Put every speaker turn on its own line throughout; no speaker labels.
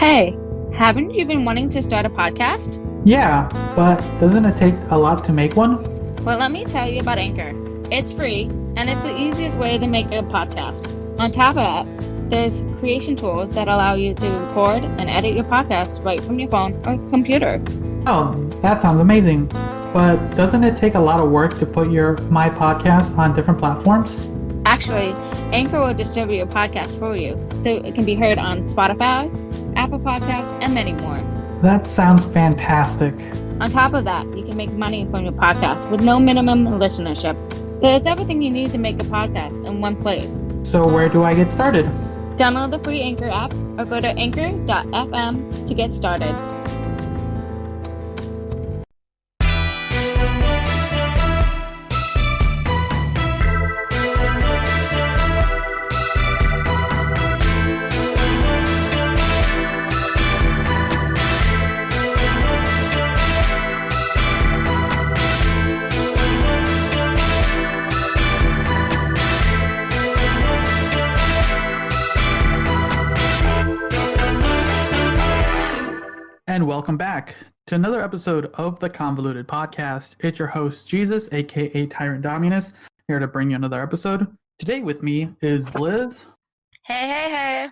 Hey, haven't you been wanting to start a podcast?
Yeah, but doesn't it take a lot to make one?
Well, let me tell you about Anchor. It's free, and it's the easiest way to make a podcast. On top of that, there's creation tools that allow you to record and edit your podcast right from your phone or computer.
Oh, that sounds amazing. But doesn't it take a lot of work to put my podcast on different platforms?
Actually, Anchor will distribute your podcast for you, so it can be heard on Spotify, Apple Podcasts, and many more.
That sounds fantastic.
On top of that, you can make money from your podcast with no minimum listenership. So it's everything you need to make a podcast in one place.
So where do I get started?
Download the free Anchor app or go to anchor.fm to get started.
And welcome back to another episode of the Convoluted podcast. It's your host, Jesus, aka Tyrant Dominus, here to bring you another episode. Today with me is Liz.
Hey.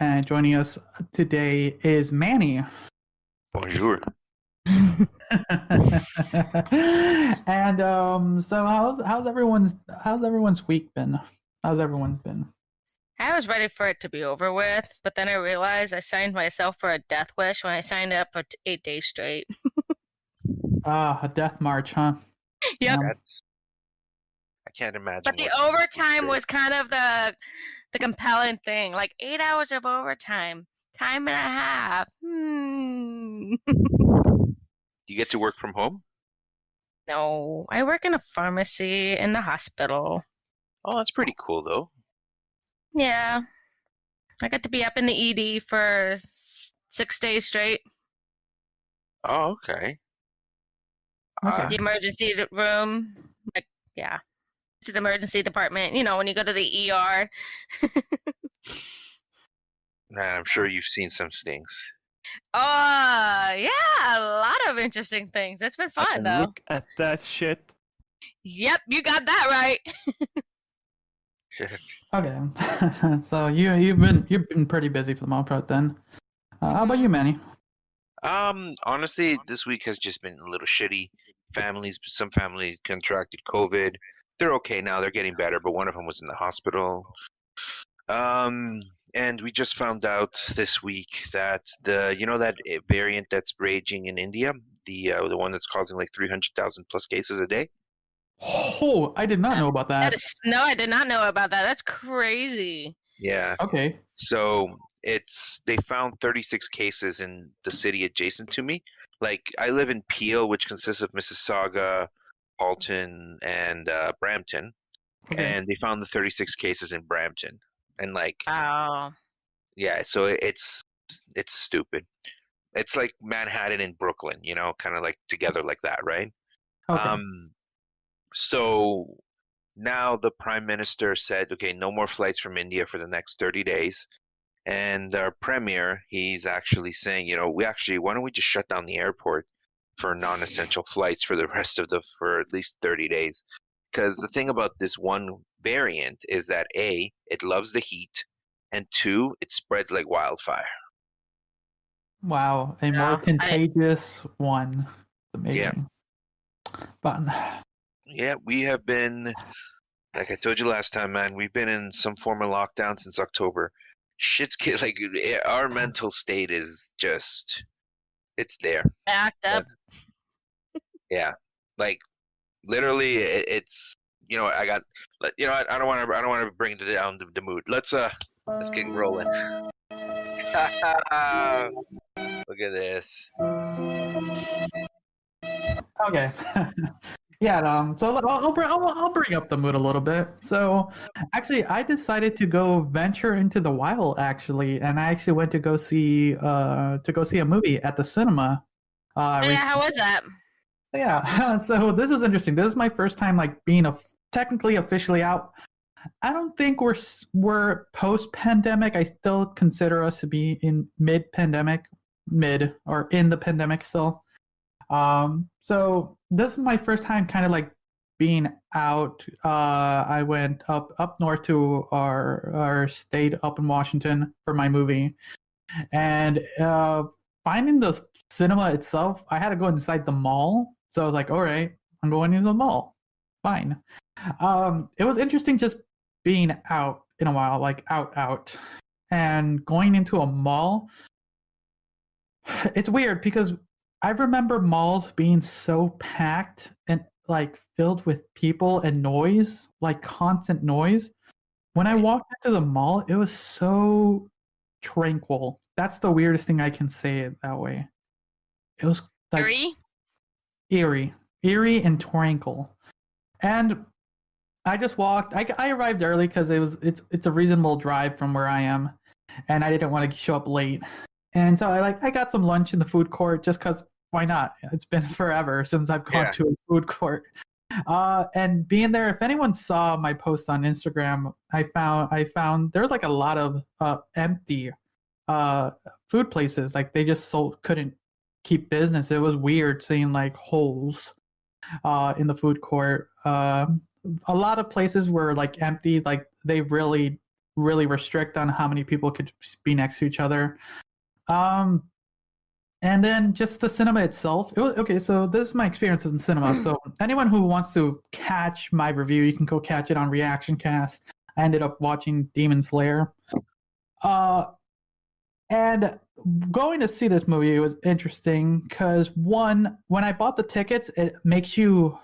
And joining us today is Manny.
Bonjour.
And so how's everyone's week been? How's everyone been?
I was ready for it to be over with, but then I realized I signed myself for a death wish when I signed up for 8 days straight.
A death march, huh?
Yep.
I can't imagine.
But the overtime was kind of the compelling thing. Like 8 hours of overtime, time and a half.
You get to work from home?
No, I work in a pharmacy in the hospital.
Oh, that's pretty cool, though.
Yeah. I got to be up in the ED for 6 days straight.
Oh, okay.
The emergency room. Like, yeah. It's an emergency department. You know, when you go to the ER.
Man, I'm sure you've seen some things.
Yeah, a lot of interesting things. It's been fun, though.
Look at that shit.
Yep, you got that right.
Okay, so you've been pretty busy for the most part then. How about you, Manny?
Honestly, this week has just been a little shitty. Some families contracted COVID. They're okay now. They're getting better, but one of them was in the hospital. And we just found out this week that that variant that's raging in India, the one that's causing like 300,000 plus cases a day.
Oh, I did not know about that.
No, I did not know about that. That's crazy.
Yeah.
Okay.
So they found 36 cases in the city adjacent to me. Like I live in Peel, which consists of Mississauga, Halton, and Brampton, and they found the 36 cases in Brampton. And like,
Oh.
Yeah, so it's stupid. It's like Manhattan and Brooklyn, kind of like together like that, right?
Okay.
So now the prime minister said, okay, no more flights from India for the next 30 days. And our premier, he's actually saying, why don't we just shut down the airport for non-essential flights for for at least 30 days? Because the thing about this one variant is that A, it loves the heat, and 2, it spreads like wildfire.
Wow, a more contagious one. Amazing.
Yeah.
But
yeah, we have been, like I told you last time, man, we've been in some form of lockdown since October. Like our mental state is just, it's there.
Act up.
Yeah, like literally, it's I got, I don't want to bring down the mood. Let's get rolling. Look at this.
okay. Yeah. So I'll bring up the mood a little bit. So actually, I decided to go venture into the wild actually, and I actually went to go see a movie at the cinema.
Yeah, how was that?
Yeah. So this is interesting. This is my first time like being technically officially out I don't think we're post-pandemic. I still consider us to be in mid-pandemic, mid or in the pandemic still. So this is my first time kind of like being out. I went up north to our state up in Washington for my movie, and finding the cinema itself, I had to go inside the mall. So I was like, all right, I'm going into the mall. Fine. It was interesting just being out in a while, like out, and going into a mall. It's weird because I remember malls being so packed and like filled with people and noise, like constant noise. When I walked into the mall, it was so tranquil. That's the weirdest thing I can say it that way. It was like eerie and tranquil. And I just walked. I arrived early because it's a reasonable drive from where I am, and I didn't want to show up late. And so I got some lunch in the food court just because why not? It's been forever since I've gone to a food court. And being there, if anyone saw my post on Instagram, I found there was like a lot of empty food places. Like they just couldn't keep business. It was weird seeing like holes in the food court. A lot of places were like empty. Like they really restrict on how many people could be next to each other. And then just the cinema itself. It was, okay, so this is my experience in cinema. So anyone who wants to catch my review, you can go catch it on Reaction Cast. I ended up watching Demon Slayer. And going to see this movie was interesting because one, when I bought the tickets, it makes you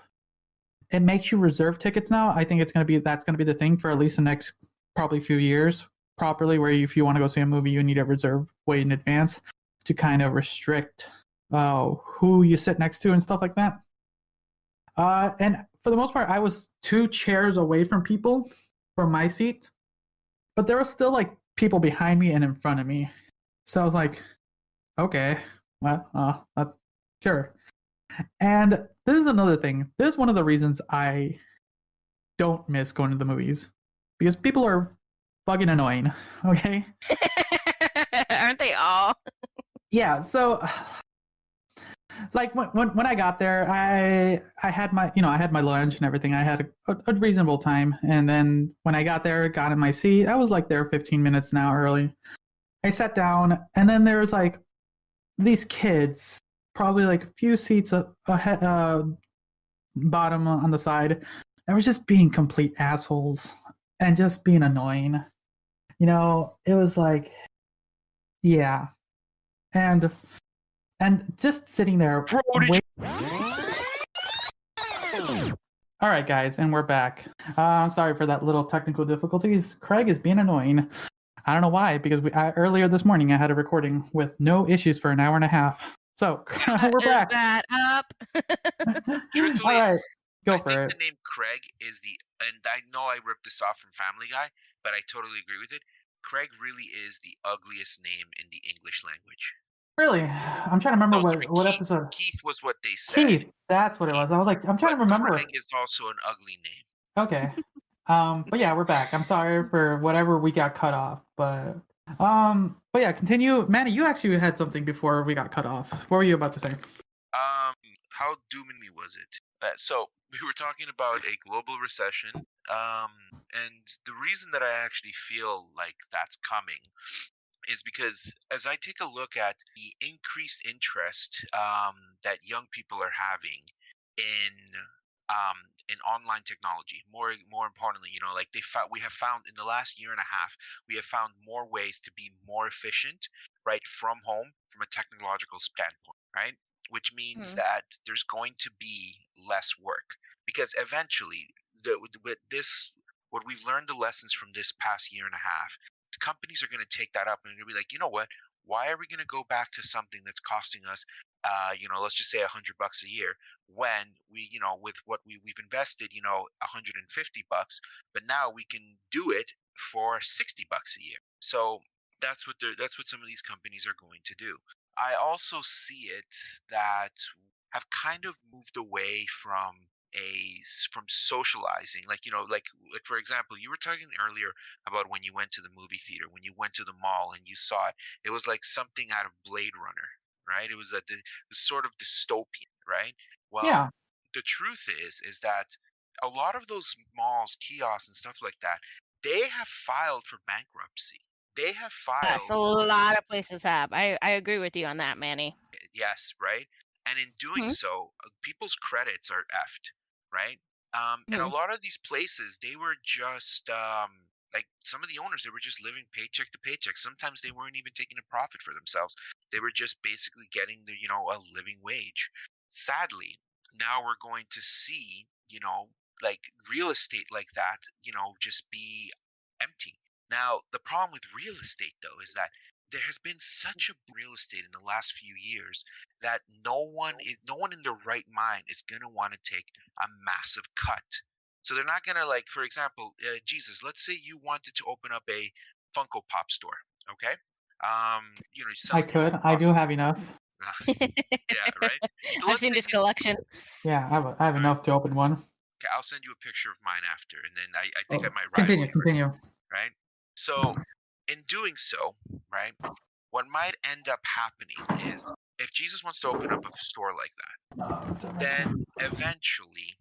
reserve tickets now. I think that's gonna be the thing for at least the next probably few years, properly, where if you want to go see a movie, you need to reserve way in advance to kind of restrict who you sit next to and stuff like that. And for the most part, I was 2 chairs away from people from my seat, but there was still like people behind me and in front of me. So I was like, okay, well, that's sure. And this is another thing. This is one of the reasons I don't miss going to the movies because people are fucking annoying. Okay,
aren't they all?
Yeah. So, like when I got there, I had my lunch and everything. I had a reasonable time, and then when I got there, got in my seat. I was like there 15 minutes an hour early. I sat down, and then there was like these kids, probably like a few seats ahead, bottom on the side. They were just being complete assholes and just being annoying. It was like, yeah. And just sitting there. All right, guys, and we're back. I'm sorry for that little technical difficulties. Craig is being annoying. I don't know why, because earlier this morning I had a recording with no issues for an hour and a half. So we're back.
That up.
All right, go for
it.
it.
The name Craig is and I know I ripped this off from Family Guy, but I totally agree with it. Craig really is the ugliest name in the English language.
Really? I'm trying to remember what episode.
Keith was what they said.
Keith, that's what it was. I was like, I'm trying to remember.
Craig is also an ugly name.
Okay. But yeah, we're back. I'm sorry for whatever we got cut off, but yeah, continue. Manny, you actually had something before we got cut off. What were you about to say?
How doomy was it? So we were talking about a global recession, and the reason that I actually feel like that's coming is because as I take a look at the increased interest that young people are having in online technology, more importantly, like we have found in the last year and a half, we have found more ways to be more efficient, right, from home, from a technological standpoint, right? Which means that there's going to be less work because eventually, what we've learned the lessons from this past year and a half, companies are going to take that up and they're going to be like, you know what? Why are we going to go back to something that's costing us, let's just say $100 a year when we, with what we've invested, $150, but now we can do it for $60 a year. So that's what some of these companies are going to do. I also see it that have kind of moved away from from socializing. Like for example, you were talking earlier about when you went to the movie theater, when you went to the mall and you saw it. It was like something out of Blade Runner, right? It was sort of dystopian, right? Well,
Yeah.
the truth is that a lot of those malls, kiosks, and stuff like that, they have filed for bankruptcy. They have
Yes,
filed.
a lot of places have. I agree with you on that, Manny.
Yes, right. And in doing so, people's credits are effed, right? And a lot of these places, they were just like some of the owners, they were just living paycheck to paycheck. Sometimes they weren't even taking a profit for themselves. They were just basically getting a living wage. Sadly, now we're going to see, like real estate like that, just be empty. Now, the problem with real estate, though, is that there has been such a real estate in the last few years that no one in their right mind is going to want to take a massive cut. So they're not going to, like, for example, Jesus, let's say you wanted to open up a Funko Pop store, okay?
I could. I do have enough.
Yeah, right. So
I've seen this collection.
Yeah, I have enough to open one.
Okay, I'll send you a picture of mine after, and then I think I might
Continue.
right? So, in doing so, right, what might end up happening is if Jesus wants to open up a store like that, then eventually,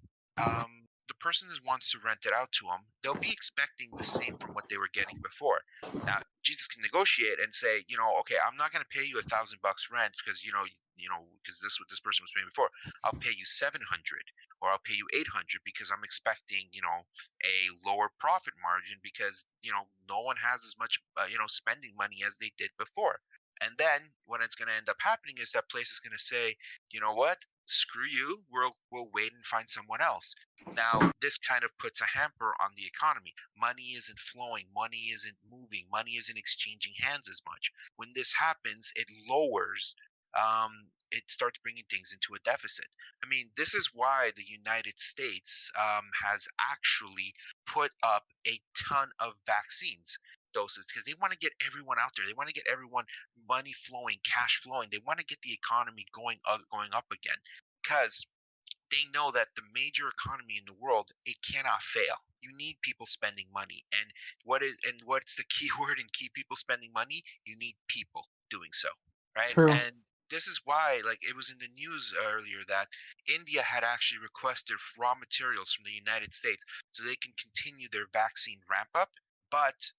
the person that wants to rent it out to them, they'll be expecting the same from what they were getting before. Now, Jesus can negotiate and say, okay, I'm not going to pay you $1,000 rent because because this is what this person was paying before. I'll pay you 700, or I'll pay you 800 because I'm expecting a lower profit margin because no one has as much spending money as they did before. And then what it's going to end up happening is that place is going to say, you know what? Screw you. We'll wait and find someone else. Now, this kind of puts a hamper on the economy. Money isn't flowing. Money isn't moving. Money isn't exchanging hands as much. When this happens, it lowers. It starts bringing things into a deficit. I mean, this is why the United States has actually put up a ton of vaccines doses because they want to get everyone out there. They want to get everyone money flowing, cash flowing. They want to get the economy going up again because they know that the major economy in the world, it cannot fail. You need people spending money. And what's the key word in key people spending money? You need people doing so, right?
True.
And this is why, like, it was in the news earlier that India had actually requested raw materials from the United States so they can continue their vaccine ramp up. But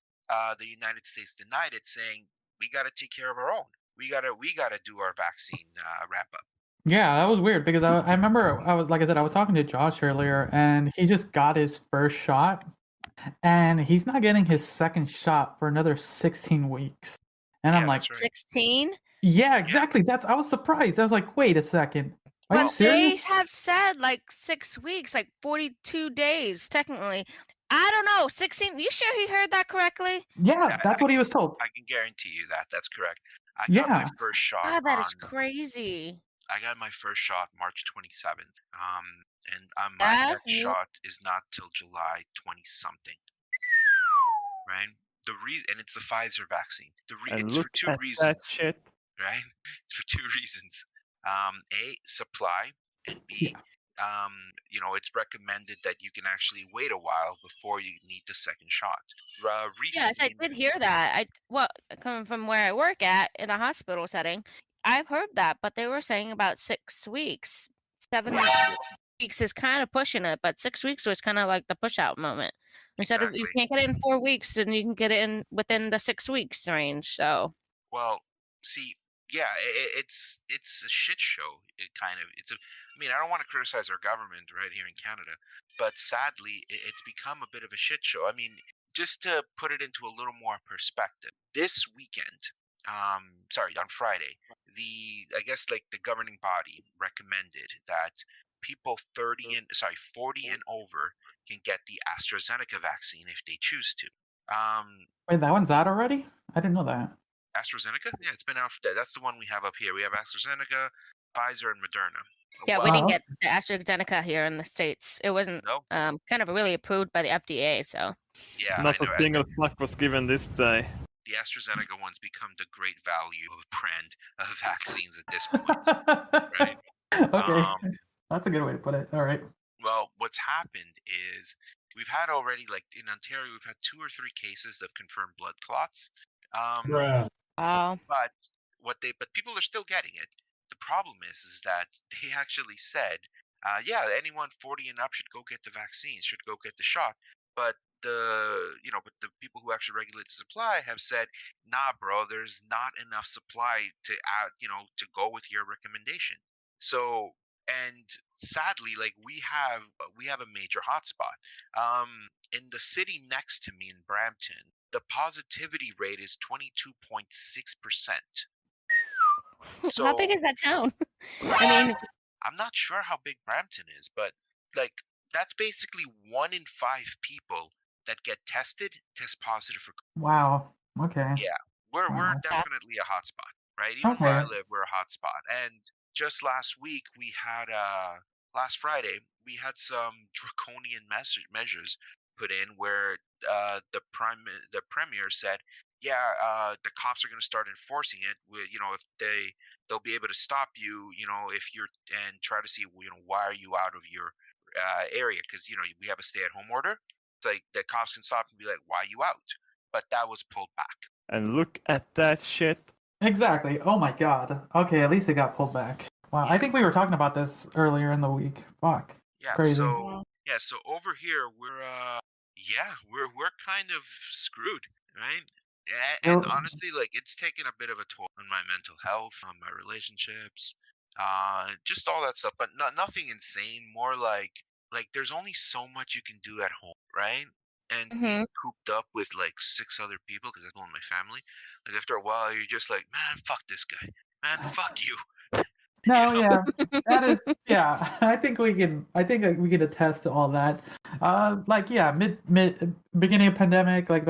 the United States denied it, saying we got to take care of our own. We gotta do our vaccine ramp up.
Yeah, that was weird because I remember I was talking to Josh earlier, and he just got his first shot, and he's not getting his second shot for another 16 weeks. And I'm like,
16?
Yeah, exactly. I was surprised. I was like, wait a second. Are you serious?
They have said like 6 weeks, like 42 days, technically. I don't know. 16. You sure he heard that correctly?
Yeah, that's what he was told.
I can guarantee you that. That's correct. I got my first shot.
God, that is crazy.
I got my first shot March 27th. And my next shot is not till July 20-something. Right? And it's the Pfizer vaccine. It's for two reasons.
That shit.
Right? It's for two reasons. A, supply, and B, it's recommended that you can actually wait a while before you need the second shot.
Yes, I did hear that. Coming from where I work at in a hospital setting, I've heard that, but they were saying about 6 weeks. 7 weeks is kind of pushing it, but 6 weeks was kind of like the push out moment. Instead of you can't get it in 4 weeks, then you can get it within the 6 weeks range. So,
well, see. Yeah, it's a shit show. I don't want to criticize our government right here in Canada, but sadly, it's become a bit of a shit show. I mean, just to put it into a little more perspective, this weekend, on Friday, the governing body recommended that people 40 and over can get the AstraZeneca vaccine if they choose to.
Wait, that one's out already? I didn't know that.
AstraZeneca? Yeah, it's been out. That's the one we have up here. We have AstraZeneca, Pfizer, and Moderna.
Yeah, we didn't get the AstraZeneca here in the States. It wasn't kind of really approved by the FDA, so.
Yeah,
not a single fuck was given this day.
The AstraZeneca one's become the great value brand of vaccines at this point. Right?
Okay. That's a good way to put it. All right.
Well, what's happened is we've had already, like in Ontario, we've had 2 or 3 cases of confirmed blood clots.
Bruh.
Wow.
But people are still getting it. The problem is that they actually said, yeah, anyone 40 and up should go get the vaccine, should go get the shot. But but the people who actually regulate the supply have said, nah, bro, there's not enough supply to add, to go with your recommendation. So, and sadly, like we have a major hotspot. In the city next to me in Brampton, the positivity rate is 22.6%. So
How big is that town? I mean,
I'm not sure how big Brampton is, but like that's basically 1 in 5 people that get tested test positive for.
Wow. Okay.
Yeah, we're
Wow.
definitely a hotspot, right? Even where I
Okay.
live, we're a hotspot. And just last week, we had last Friday, we had some draconian measures put in where the premier said, yeah, the cops are going to start enforcing it. If they'll be able to stop you, if you're and try to see, why are you out of your area? Because we have a stay-at-home order. It's like the cops can stop and be like, why are you out? But that was pulled back.
And look at that shit.
Exactly. Oh my god. Okay, at least it got pulled back. Wow. I think we were talking about this earlier in the week. Fuck.
Yeah.
Crazy.
So over here we're kind of screwed, right? And honestly, like it's taken a bit of a toll on my mental health, on my relationships, just all that stuff. But nothing insane. More like there's only so much you can do at home, right? And being cooped up with like 6 other people, because that's all in my family. Like after a while, you're just like, man, fuck this guy, man, fuck you.
No, yeah, that is, yeah. I think we can attest to all that. Mid beginning of pandemic, like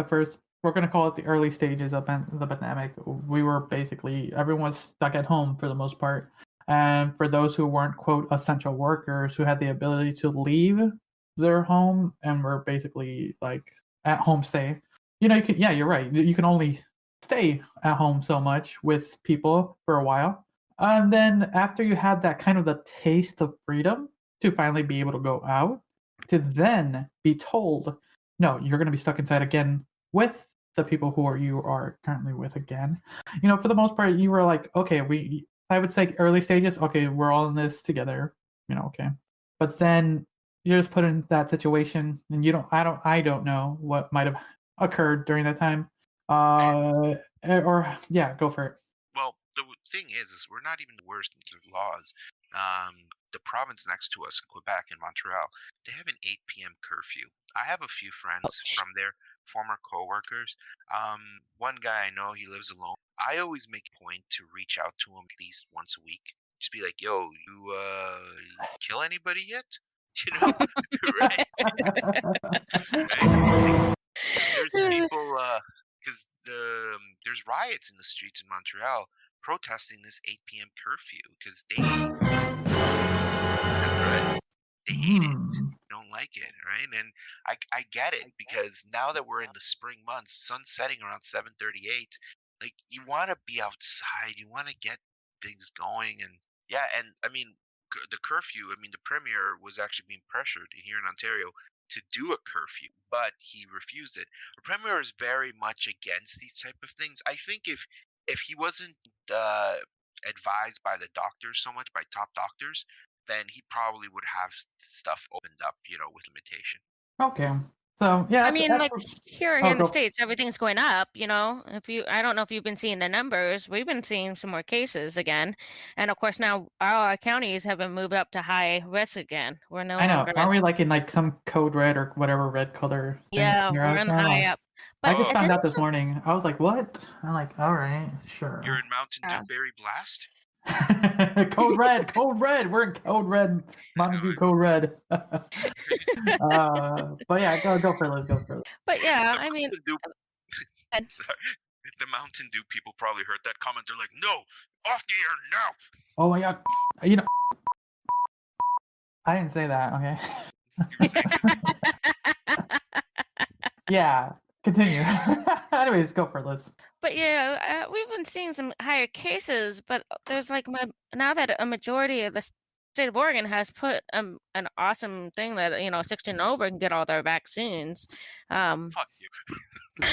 we're gonna call it the early stages of the pandemic. We were basically everyone was stuck at home for the most part, and for those who weren't quote essential workers who had the ability to leave their home and were basically like at home stay. You're right. You can only stay at home so much with people for a while. And then after you had that kind of the taste of freedom to finally be able to go out, to then be told, no, you're going to be stuck inside again with the people you are currently with again. For the most part, you were like, okay, I would say early stages, okay, we're all in this together, okay. But then you're just put in that situation, and I don't know what might have occurred during that time. Go for it.
Well, the thing is we're not even the worst in terms of laws. The province next to us in Quebec and Montreal, they have an 8 p.m. curfew. I have a few friends from there, former coworkers. One guy I know, he lives alone. I always make a point to reach out to him at least once a week. Just be like, yo, you kill anybody yet? Right? Right? There's people, because there's riots in the streets in Montreal protesting this 8 p.m. curfew because they hate it, don't like it, right? And I get it, because now that we're in the spring months, sun's setting around 7:38. Like you want to be outside, you want to get things going, and I mean the curfew. I mean the premier was actually being pressured here in Ontario to do a curfew, but he refused it. The premier is very much against these type of things. I think if he wasn't advised by the doctors so much, by top doctors, then he probably would have stuff opened up, with limitation.
Okay. So yeah,
I mean, like here in the States, everything's going up. I don't know if you've been seeing the numbers. We've been seeing some more cases again, and of course now our counties have been moved up to high risk again. We're no longer.
Aren't we like in like some code red or whatever red color?
Yeah, we're in high up. But
I just found out this morning. I was like, what? I'm like, all right, sure.
You're in Mountain Dew Berry Blast?
Code red. We're in code red. Mountain Dew code red. But yeah, go for it. Let's go for it.
But yeah, I mean,
sorry. The Mountain Dew people probably heard that comment. They're like, no, off the air now.
Oh my god. I didn't say that, okay? Yeah, continue. Anyways, go for it, Liz.
But yeah, we've been seeing some higher cases, but there's like now that a majority of the state of Oregon has put an awesome thing that 16 and over can get all their vaccines.
Fuck you.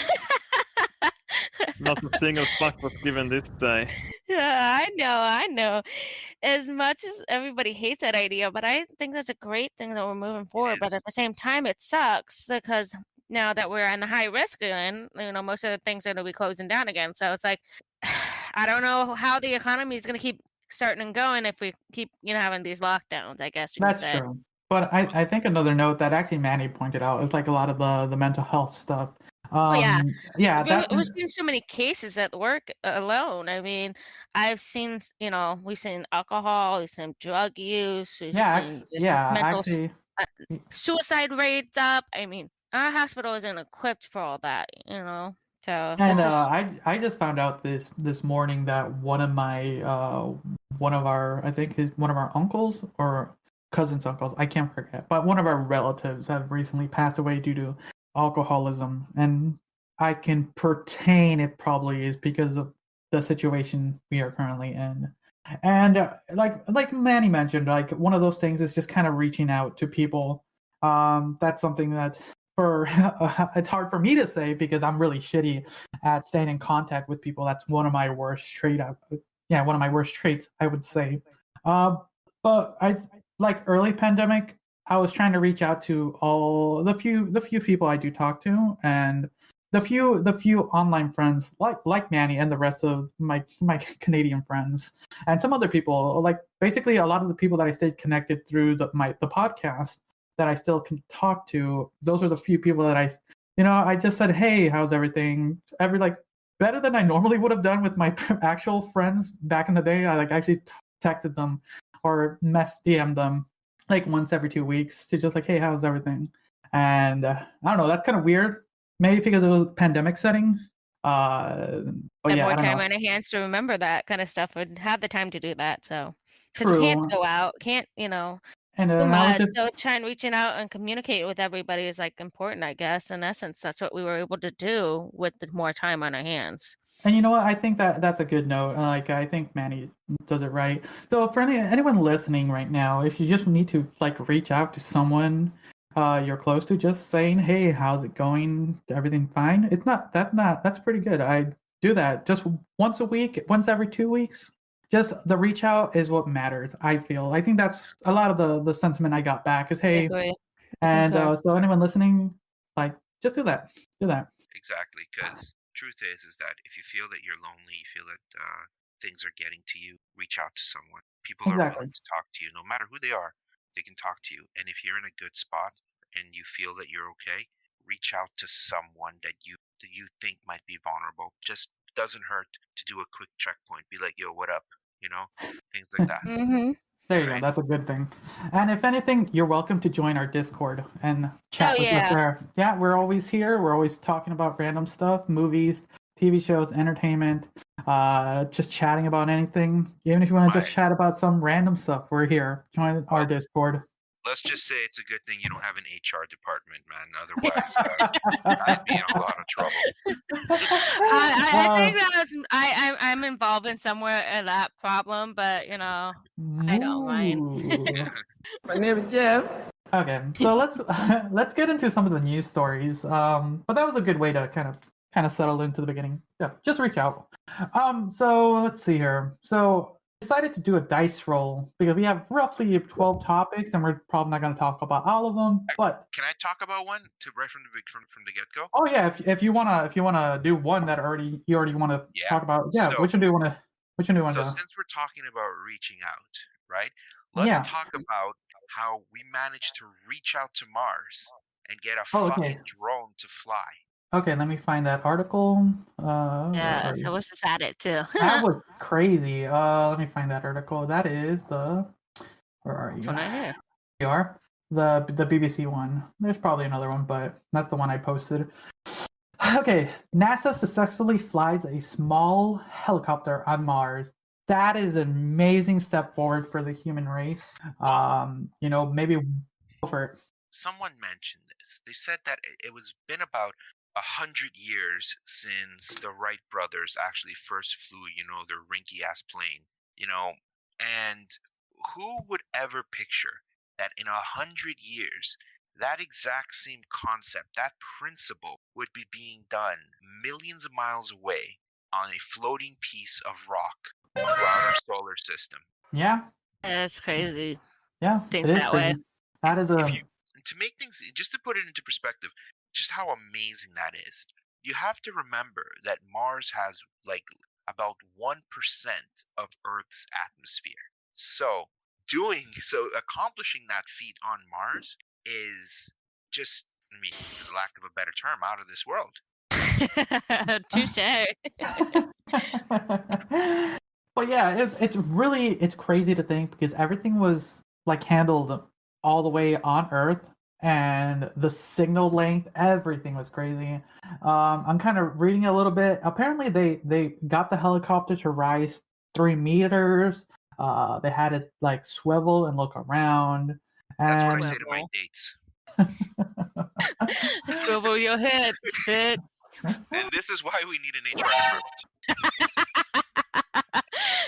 Not a single fuck was given this day.
Yeah, I know. As much as everybody hates that idea, but I think that's a great thing that we're moving forward. But at the same time, it sucks because now that we're in the high risk again, most of the things are going to be closing down again. So it's like, I don't know how the economy is going to keep starting and going if we keep, having these lockdowns, I guess you could
That's
say.
true. But I think another note that actually Manny pointed out is like a lot of the mental health stuff.
Oh, yeah.
Yeah,
We've seen so many cases at work alone. I mean, I've seen, we've seen alcohol, we've seen drug use, we've seen just mental
actually,
suicide rates up. I mean, our hospital isn't equipped for all that, So
and
this is
I just found out this morning that one of our uncles or cousins' uncles, I can't forget, but one of our relatives have recently passed away due to alcoholism, and I can pertain it probably is because of the situation we are currently in. And like Manny mentioned, like one of those things is just kind of reaching out to people. That's something that it's hard for me to say because I'm really shitty at staying in contact with people. That's one of my worst traits, I would say. But I like early pandemic, I was trying to reach out to all the few people I do talk to, and the few online friends like Manny and the rest of my Canadian friends and some other people. Like basically a lot of the people that I stayed connected through the podcast that I still can talk to. Those are the few people that I just said, hey, how's everything? Better than I normally would have done with my actual friends back in the day. I actually texted them or DM'd them like once every 2 weeks to just like, hey, how's everything? And I don't know, that's kind of weird. Maybe because it was a pandemic setting.
and more time on our hands to remember that kind of stuff and have the time to do that. So because we can't go out, can't
and
so trying reaching out and communicate with everybody is like important, I guess. In essence, that's what we were able to do with the more time on our hands.
And you know what? I think that's a good note. Like I think Manny does it right. So for anyone listening right now, if you just need to like reach out to someone you're close to, just saying, hey, how's it going? Everything fine? That's pretty good. I do that just once a week, once every 2 weeks. Just the reach out is what matters. I feel. I think that's a lot of the sentiment I got back is, hey, and so anyone listening, like, just do that. Do that.
Exactly, because truth is that if you feel that you're lonely, you feel that things are getting to you, reach out to someone. People are willing to talk to you, no matter who they are. They can talk to you, and if you're in a good spot and you feel that you're okay, reach out to someone that you think might be vulnerable. Just doesn't hurt to do a quick checkpoint. Be like, yo, what up? Things like that.
There you go. That's a good thing. And if anything, you're welcome to join our Discord and chat with us there. Yeah, we're always here. We're always talking about random stuff, movies, TV shows, entertainment, just chatting about anything. Even if you want to just chat about some random stuff, we're here. Join our Discord.
Let's just say it's a good thing you don't have an HR department, man. Otherwise, I'd be in a lot of trouble.
I think that I'm involved in somewhere in that problem, but I don't mind.
My name is Jeff.
Okay, so let's get into some of the news stories. But that was a good way to kind of settle into the beginning. Yeah, just reach out. So let's see here. So decided to do a dice roll because we have roughly 12 topics and we're probably not going to talk about all of them, but
can I talk about one right from the get-go?
Oh yeah, if you want to do one that you already want to talk about, which one do you want to
So since we're talking about reaching out, right, let's talk about how we managed to reach out to Mars and get a fucking drone to fly.
Okay, let me find that article.
Yeah, so let's just add it too.
That was crazy. Let me find that article. That is where are you?
Here.
You are the BBC one. There's probably another one, but that's the one I posted. Okay, NASA successfully flies a small helicopter on Mars. That is an amazing step forward for the human race. Maybe go for it.
Someone mentioned this. They said that it was been about 100 years since the Wright brothers actually first flew, their rinky ass plane, and who would ever picture that in 100 years, that exact same concept, that principle would be being done millions of miles away on a floating piece of rock throughout our solar system?
Yeah.
That's crazy.
Yeah.
Think
it is
that way.
crazy. That is
And to make things, just to put it into perspective, just how amazing that is. You have to remember that Mars has like about 1% of Earth's atmosphere. So accomplishing that feat on Mars is just, I mean, for lack of a better term, out of this world.
Touche.
But yeah, it's crazy to think because everything was like handled all the way on Earth, and the signal length, everything was crazy. I'm kind of reading a little bit. Apparently, they got the helicopter to rise 3 meters. They had it like swivel and look around.
That's what I
And
say to my dates.
Swivel your hips, bitch.
And this is why we need an HR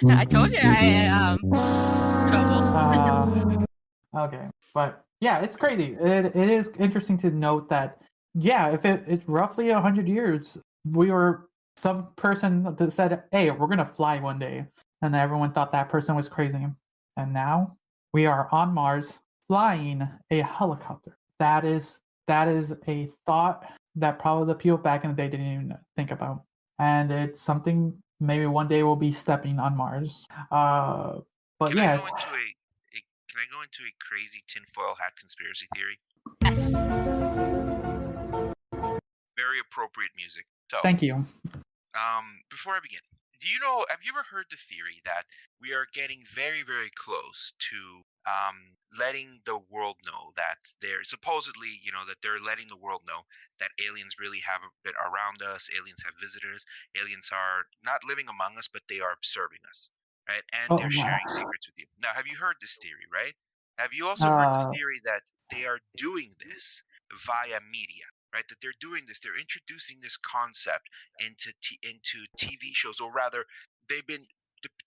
department.
I told you I trouble.
Okay, but yeah, it's crazy. It is interesting to note that, yeah, if it's roughly 100 years, we were some person that said, "Hey, we're gonna fly one day," and everyone thought that person was crazy. And now we are on Mars flying a helicopter. That is a thought that probably the people back in the day didn't even think about, and it's something maybe one day we'll be stepping on Mars. But
Can
yeah.
I go into a crazy tinfoil hat conspiracy theory?
Yes.
Very appropriate music. So,
Thank you.
before I begin, have you ever heard the theory that we are getting very, very close to letting the world know that they're supposedly, that they're letting the world know that aliens really have been around us, aliens have visited us, aliens are not living among us, but they are observing us, right? And they're sharing secrets with you. Now, have you heard this theory, right? Have you also heard the theory that they are doing this via media? Right, that they're doing this, they're introducing this concept into TV shows, or rather, they've been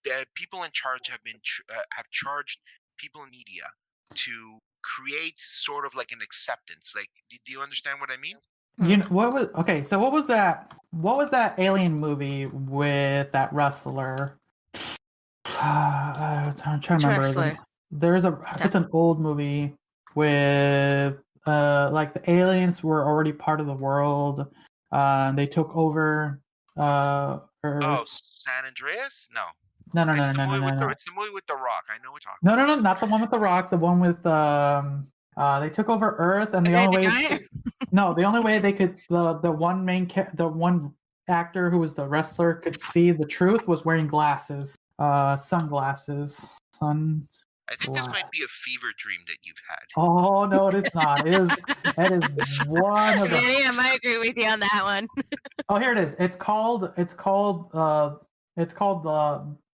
the people in charge have charged people in media to create sort of like an acceptance. Like, do you understand what I mean?
You know, what was that? What was that alien movie with that wrestler? I'm trying to remember.
Wrestler.
It's an old movie with like the aliens were already part of the world. They took over Earth.
Oh, San Andreas? No.
No.
It's the movie with the Rock. I know what you're talking
No,
about.
not the one with the Rock. The one with they took over Earth, and the only way they could the one actor who was the wrestler could see the truth was wearing glasses, sunglasses.
I think this might be a fever dream that you've had.
Oh no, it is not. It is one of the.
Yeah, I might agree with you on that one.
Oh, here it is. It's called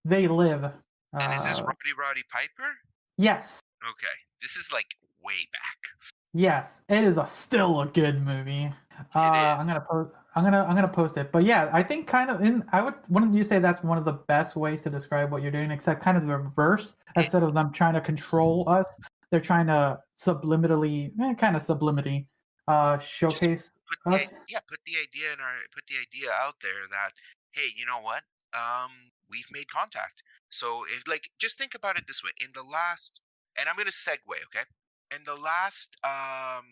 They Live.
And is this Roddy Piper?
Yes.
Okay, this is like way back.
Yes, it is still a good movie. I'm gonna post it. But yeah, I think wouldn't you say that's one of the best ways to describe what you're doing, except kind of the reverse. Instead of them trying to control us, they're trying to subliminally showcase us.
Put the idea out there that, hey, you know what? We've made contact. So just think about it this way. In the last, and I'm gonna segue, okay? In the last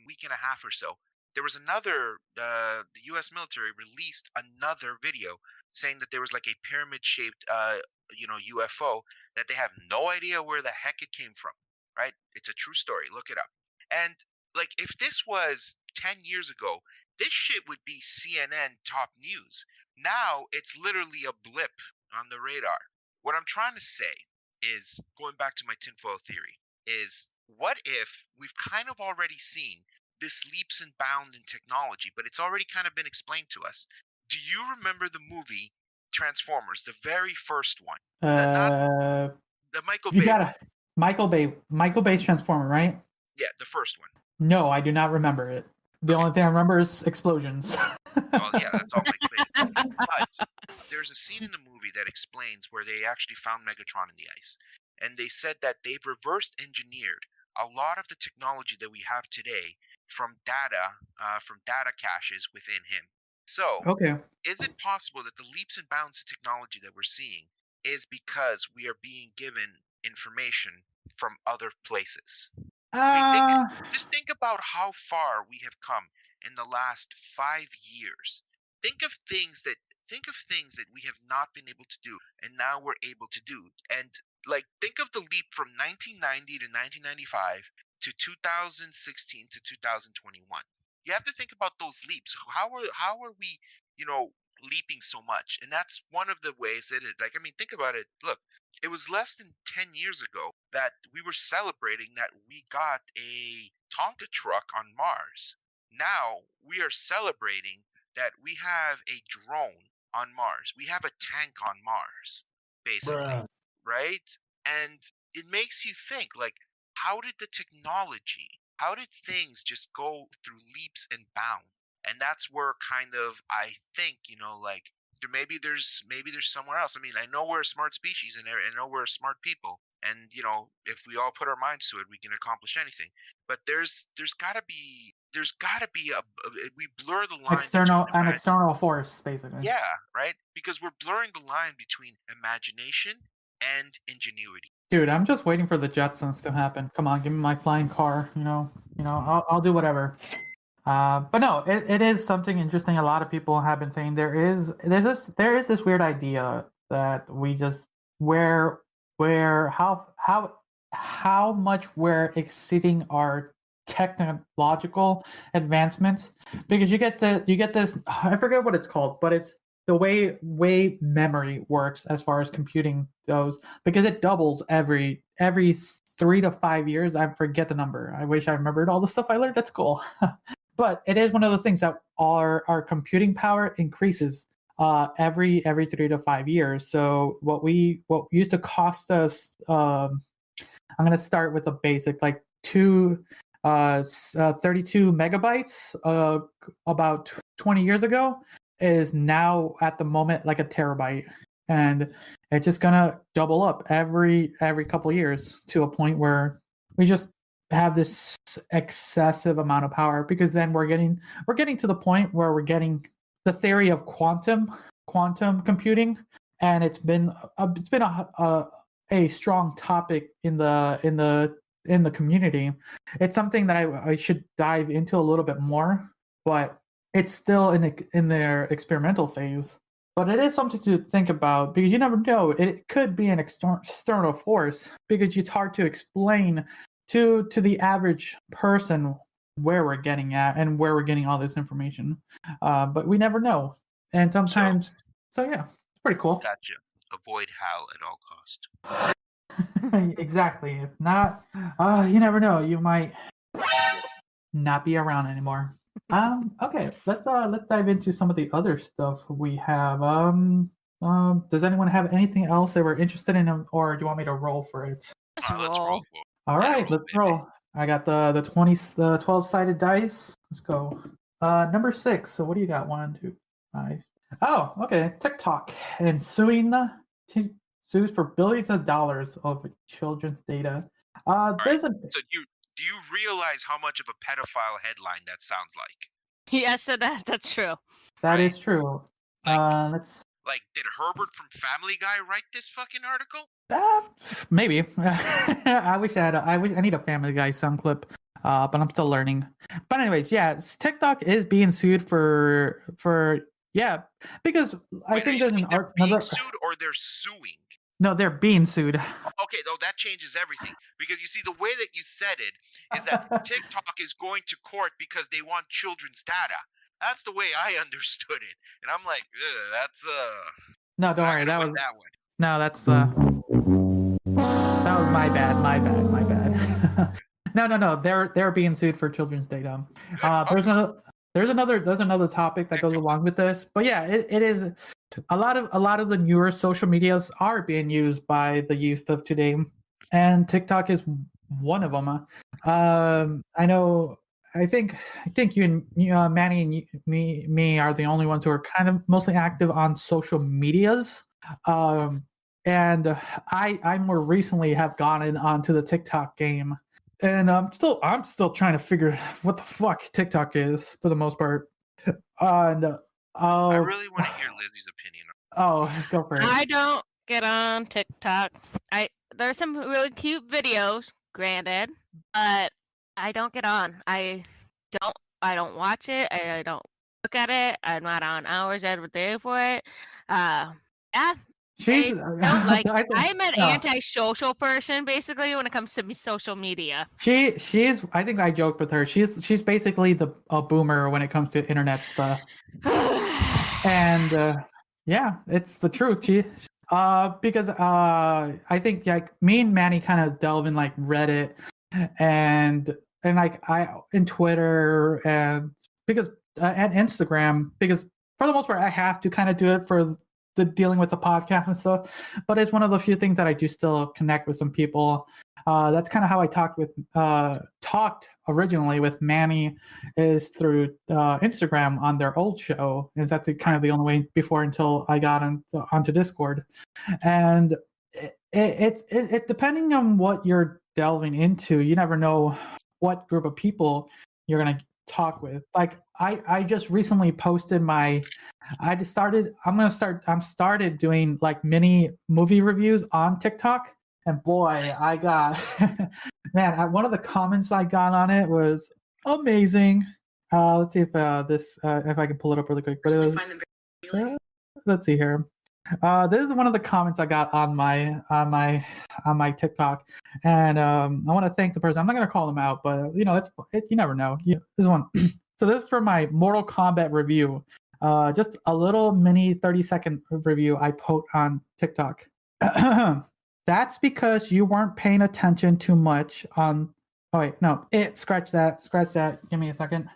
week and a half or so, there was another. The U.S. military released another video saying that there was like a pyramid-shaped, UFO that they have no idea where the heck it came from. Right? It's a true story. Look it up. And like, if this was 10 years ago, this shit would be CNN top news. Now it's literally a blip on the radar. What I'm trying to say is, going back to my tinfoil theory, is what if we've kind of already seen this leaps and bounds in technology, but it's already kind of been explained to us. Do you remember the movie Transformers, the very first one? The Michael Bay.
You got it. Michael Bay's Transformer, right?
Yeah, the first one.
No, I do not remember it. The only thing I remember is explosions.
Well, yeah, that's all Michael Bay. But there's a scene in the movie that explains where they actually found Megatron in the ice. and they said that they've reverse engineered a lot of the technology that we have today from data caches within him. So,
Okay.
is it possible that the leaps and bounds in technology that we're seeing is because we are being given information from other places? Just think about how far we have come in the last 5 years. Think of things that we have not been able to do, and now we're able to do. And like, think of the leap from 1990 to 1995 to 2016 to 2021. You have to think about those leaps. How are we, leaping so much? And that's one of the ways that think about it. Look, it was less than 10 years ago that we were celebrating that we got a Tonka truck on Mars. Now we are celebrating that we have a drone on Mars. We have a tank on Mars, basically.
Bruh.
Right? And it makes you think, like, how did things just go through leaps and bounds? And that's where kind of I think, maybe there's somewhere else. I mean, I know we're a smart species, and I know we're smart people, and if we all put our minds to it, we can accomplish anything. But there's gotta be we blur the line.
External force, basically.
Yeah, right. Because we're blurring the line between imagination and ingenuity.
Dude, I'm just waiting for the Jetsons to happen. Come on, give me my flying car. I'll do whatever. But no, it is something interesting. A lot of people have been saying there is this weird idea that we just how much we're exceeding our technological advancements, because you get this, I forget what it's called, but it's the way memory works as far as computing goes, because it doubles every 3 to 5 years. I forget the number. I wish I remembered all the stuff I learned at school. But it is one of those things that our computing power increases every 3 to 5 years. So what used to cost us, I'm going to start with the basic, like 32 megabytes about 20 years ago, is now at the moment like a terabyte, and it's just gonna double up every couple of years to a point where we just have this excessive amount of power, because then we're getting to the point where we're getting the theory of quantum computing, and it's been a strong topic in the community. It's something that I should dive into a little bit more, but it's still in their experimental phase. But it is something to think about, because you never know. It could be an external force, because it's hard to explain to the average person where we're getting at and where we're getting all this information. But we never know. And sometimes, so yeah, it's pretty cool.
Gotcha. Avoid Hal at all cost.
Exactly. If not, you never know. You might not be around anymore. Okay, let's dive into some of the other stuff we have. Does anyone have anything else they were interested in, or do you want me to roll for it?
Let's roll.
for it.
All right, let's roll. I got the 12-sided dice. Let's go. Number 6. So what do you got? 1, 2, 5. Oh, okay. TikTok and sues for billions of dollars of children's data.
So do you realize how much of a pedophile headline that sounds like?
Yes, so that's true.
That is true.
Like, did Herbert from Family Guy write this fucking article?
Maybe. I need a Family Guy sound clip, but I'm still learning. But anyways, yeah, TikTok is being sued for because I think there's an art.
Being sued or they're suing.
No, they're being sued.
Okay, though that changes everything, because you see, the way that you said it is that TikTok is going to court because they want children's data. That's the way I understood it, and I'm like, that's
No, don't worry. That was
that one.
No, that was my bad. No. They're being sued for children's data. There's another topic that goes along with this, but yeah, it is a lot of the newer social medias are being used by the youth of today, and TikTok is one of them. I know. I think you and Manny and me are the only ones who are kind of mostly active on social medias. and I more recently have gone onto the TikTok game, and I'm still trying to figure what the fuck TikTok is for the most part. And
I really want to hear Lizzie's opinion.
Go for it.
I don't get on TikTok. There's some really cute videos, granted, but I don't get on. I don't watch it. I don't look at it. I'm not on hours every day for it. Yeah.
She's
Don't like. I'm an
no.
antisocial person, basically, when it comes to social media.
She's. I think I joked with her. She's basically a boomer when it comes to internet stuff. And yeah, it's the truth. Because I think like me and Manny kind of delve in like Reddit and like I in Twitter and because and Instagram, because for the most part I have to kind of do it for the dealing with the podcast and stuff. But it's one of the few things that I do still connect with some people. That's kind of how I talked originally with Manny, is through Instagram on their old show. Is that's kind of the only way before until I got onto Discord. And it depending on what you're delving into, you never know what group of people you're gonna talk with. Like I just recently posted I'm started doing like mini movie reviews on TikTok. And boy, I got man. One of the comments I got on it was amazing. Let's see if if I can pull it up really quick. But let's see here. This is one of the comments I got on my TikTok, and I want to thank the person. I'm not going to call them out, but you never know. This one. So this is for my Mortal Kombat review. Just a little mini 30-second review I put on TikTok. That's because you weren't paying attention too much on. Oh wait, no. Scratch that. Give me a second.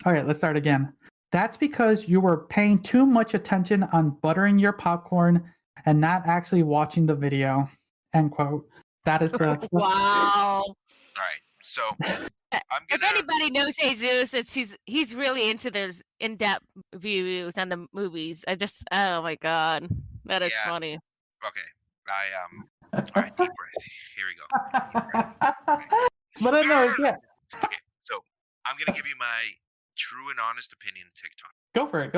Okay, let's start again. That's because you were paying too much attention on buttering your popcorn and not actually watching the video. End quote. That is the
Wow.
All right, so I'm gonna.
If anybody knows Jesus, he's really into those in-depth reviews on the movies. Oh my god, that is funny.
Okay, all right, deep breath. Here we go.
But I know, yeah.
Okay, so I'm gonna give you my true and honest opinion on TikTok.
Go for it.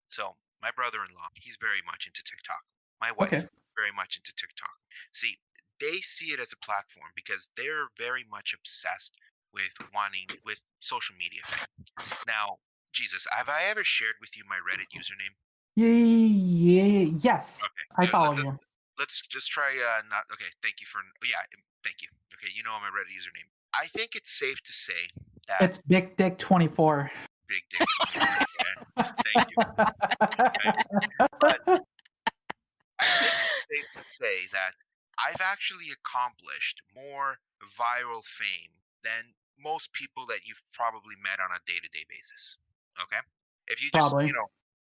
So my brother-in-law, he's very much into TikTok. My wife, very much into TikTok. See, they see it as a platform because they're very much obsessed with social media. Now, Jesus, have I ever shared with you my Reddit username?
Yeah, yes. Okay, I follow you.
Let's just try not. Okay, thank you. Okay, you know my Reddit username. I think it's safe to say that
it's Big Dick 24.
Big Dick 24. Yeah. Thank you. Okay. But I think it's safe to say that I've actually accomplished more viral fame than most people that you've probably met on a day-to-day basis. Okay? If you just,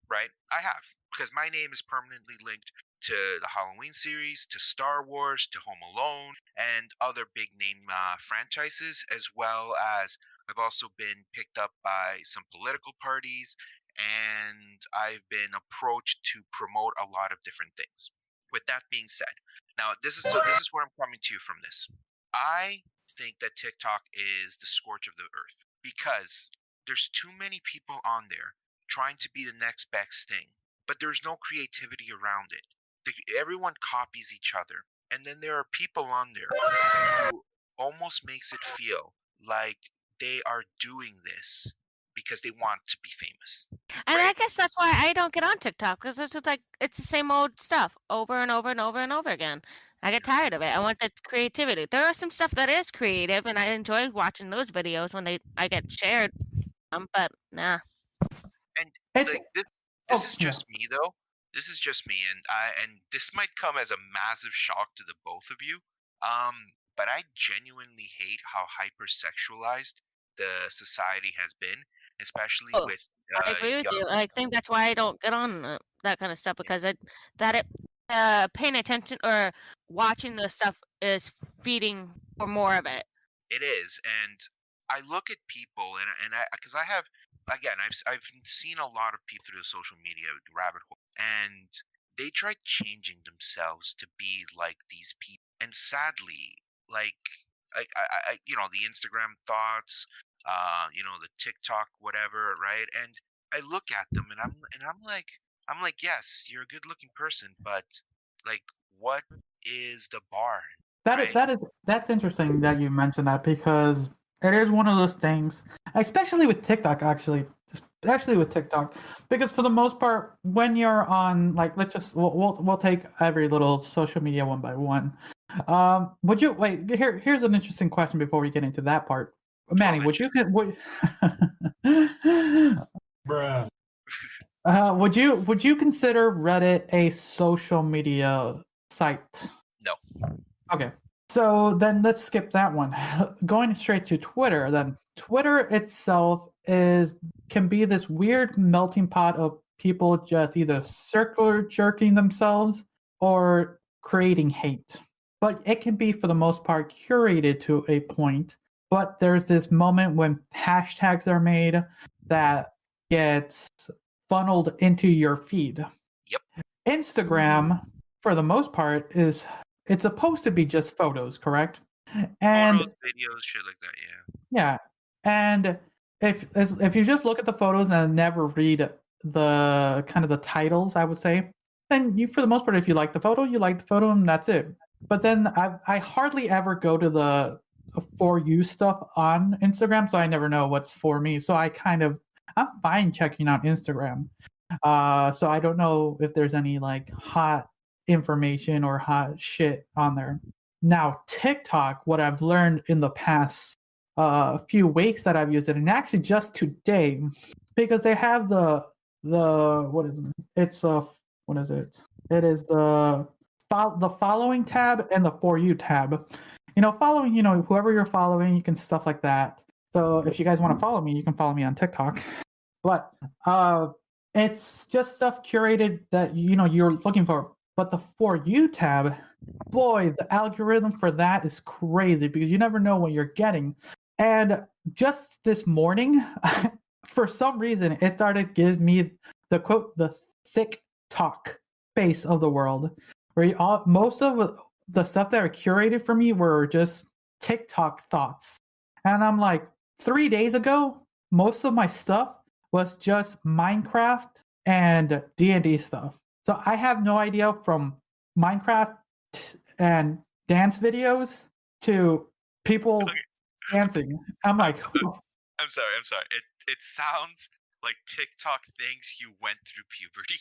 right? I have, because my name is permanently linked to the Halloween series, to Star Wars, to Home Alone, and other big name franchises, as well as I've also been picked up by some political parties, and I've been approached to promote a lot of different things. With that being said, now this is where I'm coming to you from this. I think that TikTok is the scorch of the earth because there's too many people on there trying to be the next best thing, but there's no creativity around it. Everyone copies each other, and then there are people on there who almost makes it feel like they are doing this because they want to be famous.
And I guess that's why I don't get on TikTok, because it's just like it's the same old stuff over and over and over and over again. I get tired of it. I want the creativity. There are some stuff that is creative, and I enjoy watching those videos when I get shared. But nah.
And like this is just me though. This is just me, and this might come as a massive shock to the both of you. But I genuinely hate how hypersexualized the society has been, especially with.
I agree with you. I think that's why I don't get on that kind of stuff, because paying attention or watching the stuff is feeding for more of it.
It is, and I look at people, and because I have again, I've seen a lot of people through the social media rabbit hole, and they try changing themselves to be like these people. And sadly, like the Instagram thoughts, the TikTok whatever, right? And I look at them and I'm like, yes, you're a good looking person, but like, what is the bar, right?
That's interesting that you mentioned that, because it is one of those things, especially with TikTok. Especially with TikTok, because for the most part, when you're on, like, we'll take every little social media one by one. Would you wait? Here's an interesting question before we get into that part. Manny, would you
Bruh.
would you consider Reddit a social media site?
No.
Okay. So then let's skip that one. Going straight to Twitter, then Twitter itself can be this weird melting pot of people just either circular jerking themselves or creating hate. But it can be, for the most part, curated to a point. But there's this moment when hashtags are made that gets funneled into your feed.
Yep.
Instagram, for the most part, it's supposed to be just photos, correct? And
photos, videos, shit like that, yeah.
Yeah, and if you just look at the photos and never read the kind of the titles, I would say, then you, for the most part, if you like the photo, you like the photo, and that's it. But then I hardly ever go to the for you stuff on Instagram, so I never know what's for me. So I'm fine checking out Instagram. So I don't know if there's any like hot information or hot shit on there. Now, TikTok, what I've learned in the past few weeks that I've used it, and actually just today, because they have the what is it? It's what is it? It is the following tab and the for you tab. Following, whoever you're following, you can stuff like that. So if you guys want to follow me, you can follow me on TikTok. But it's just stuff curated that you're looking for. But the for you tab, boy, the algorithm for that is crazy, because you never know what you're getting. And just this morning, for some reason, it started gives me the quote, the thick talk face of the world, where most of the stuff that are curated for me were just TikTok thoughts. And I'm like, 3 days ago, most of my stuff was just Minecraft and D&D stuff. So I have no idea, from Minecraft and dance videos to people dancing. I'm like,
I'm sorry. It sounds like TikTok thinks you went through puberty.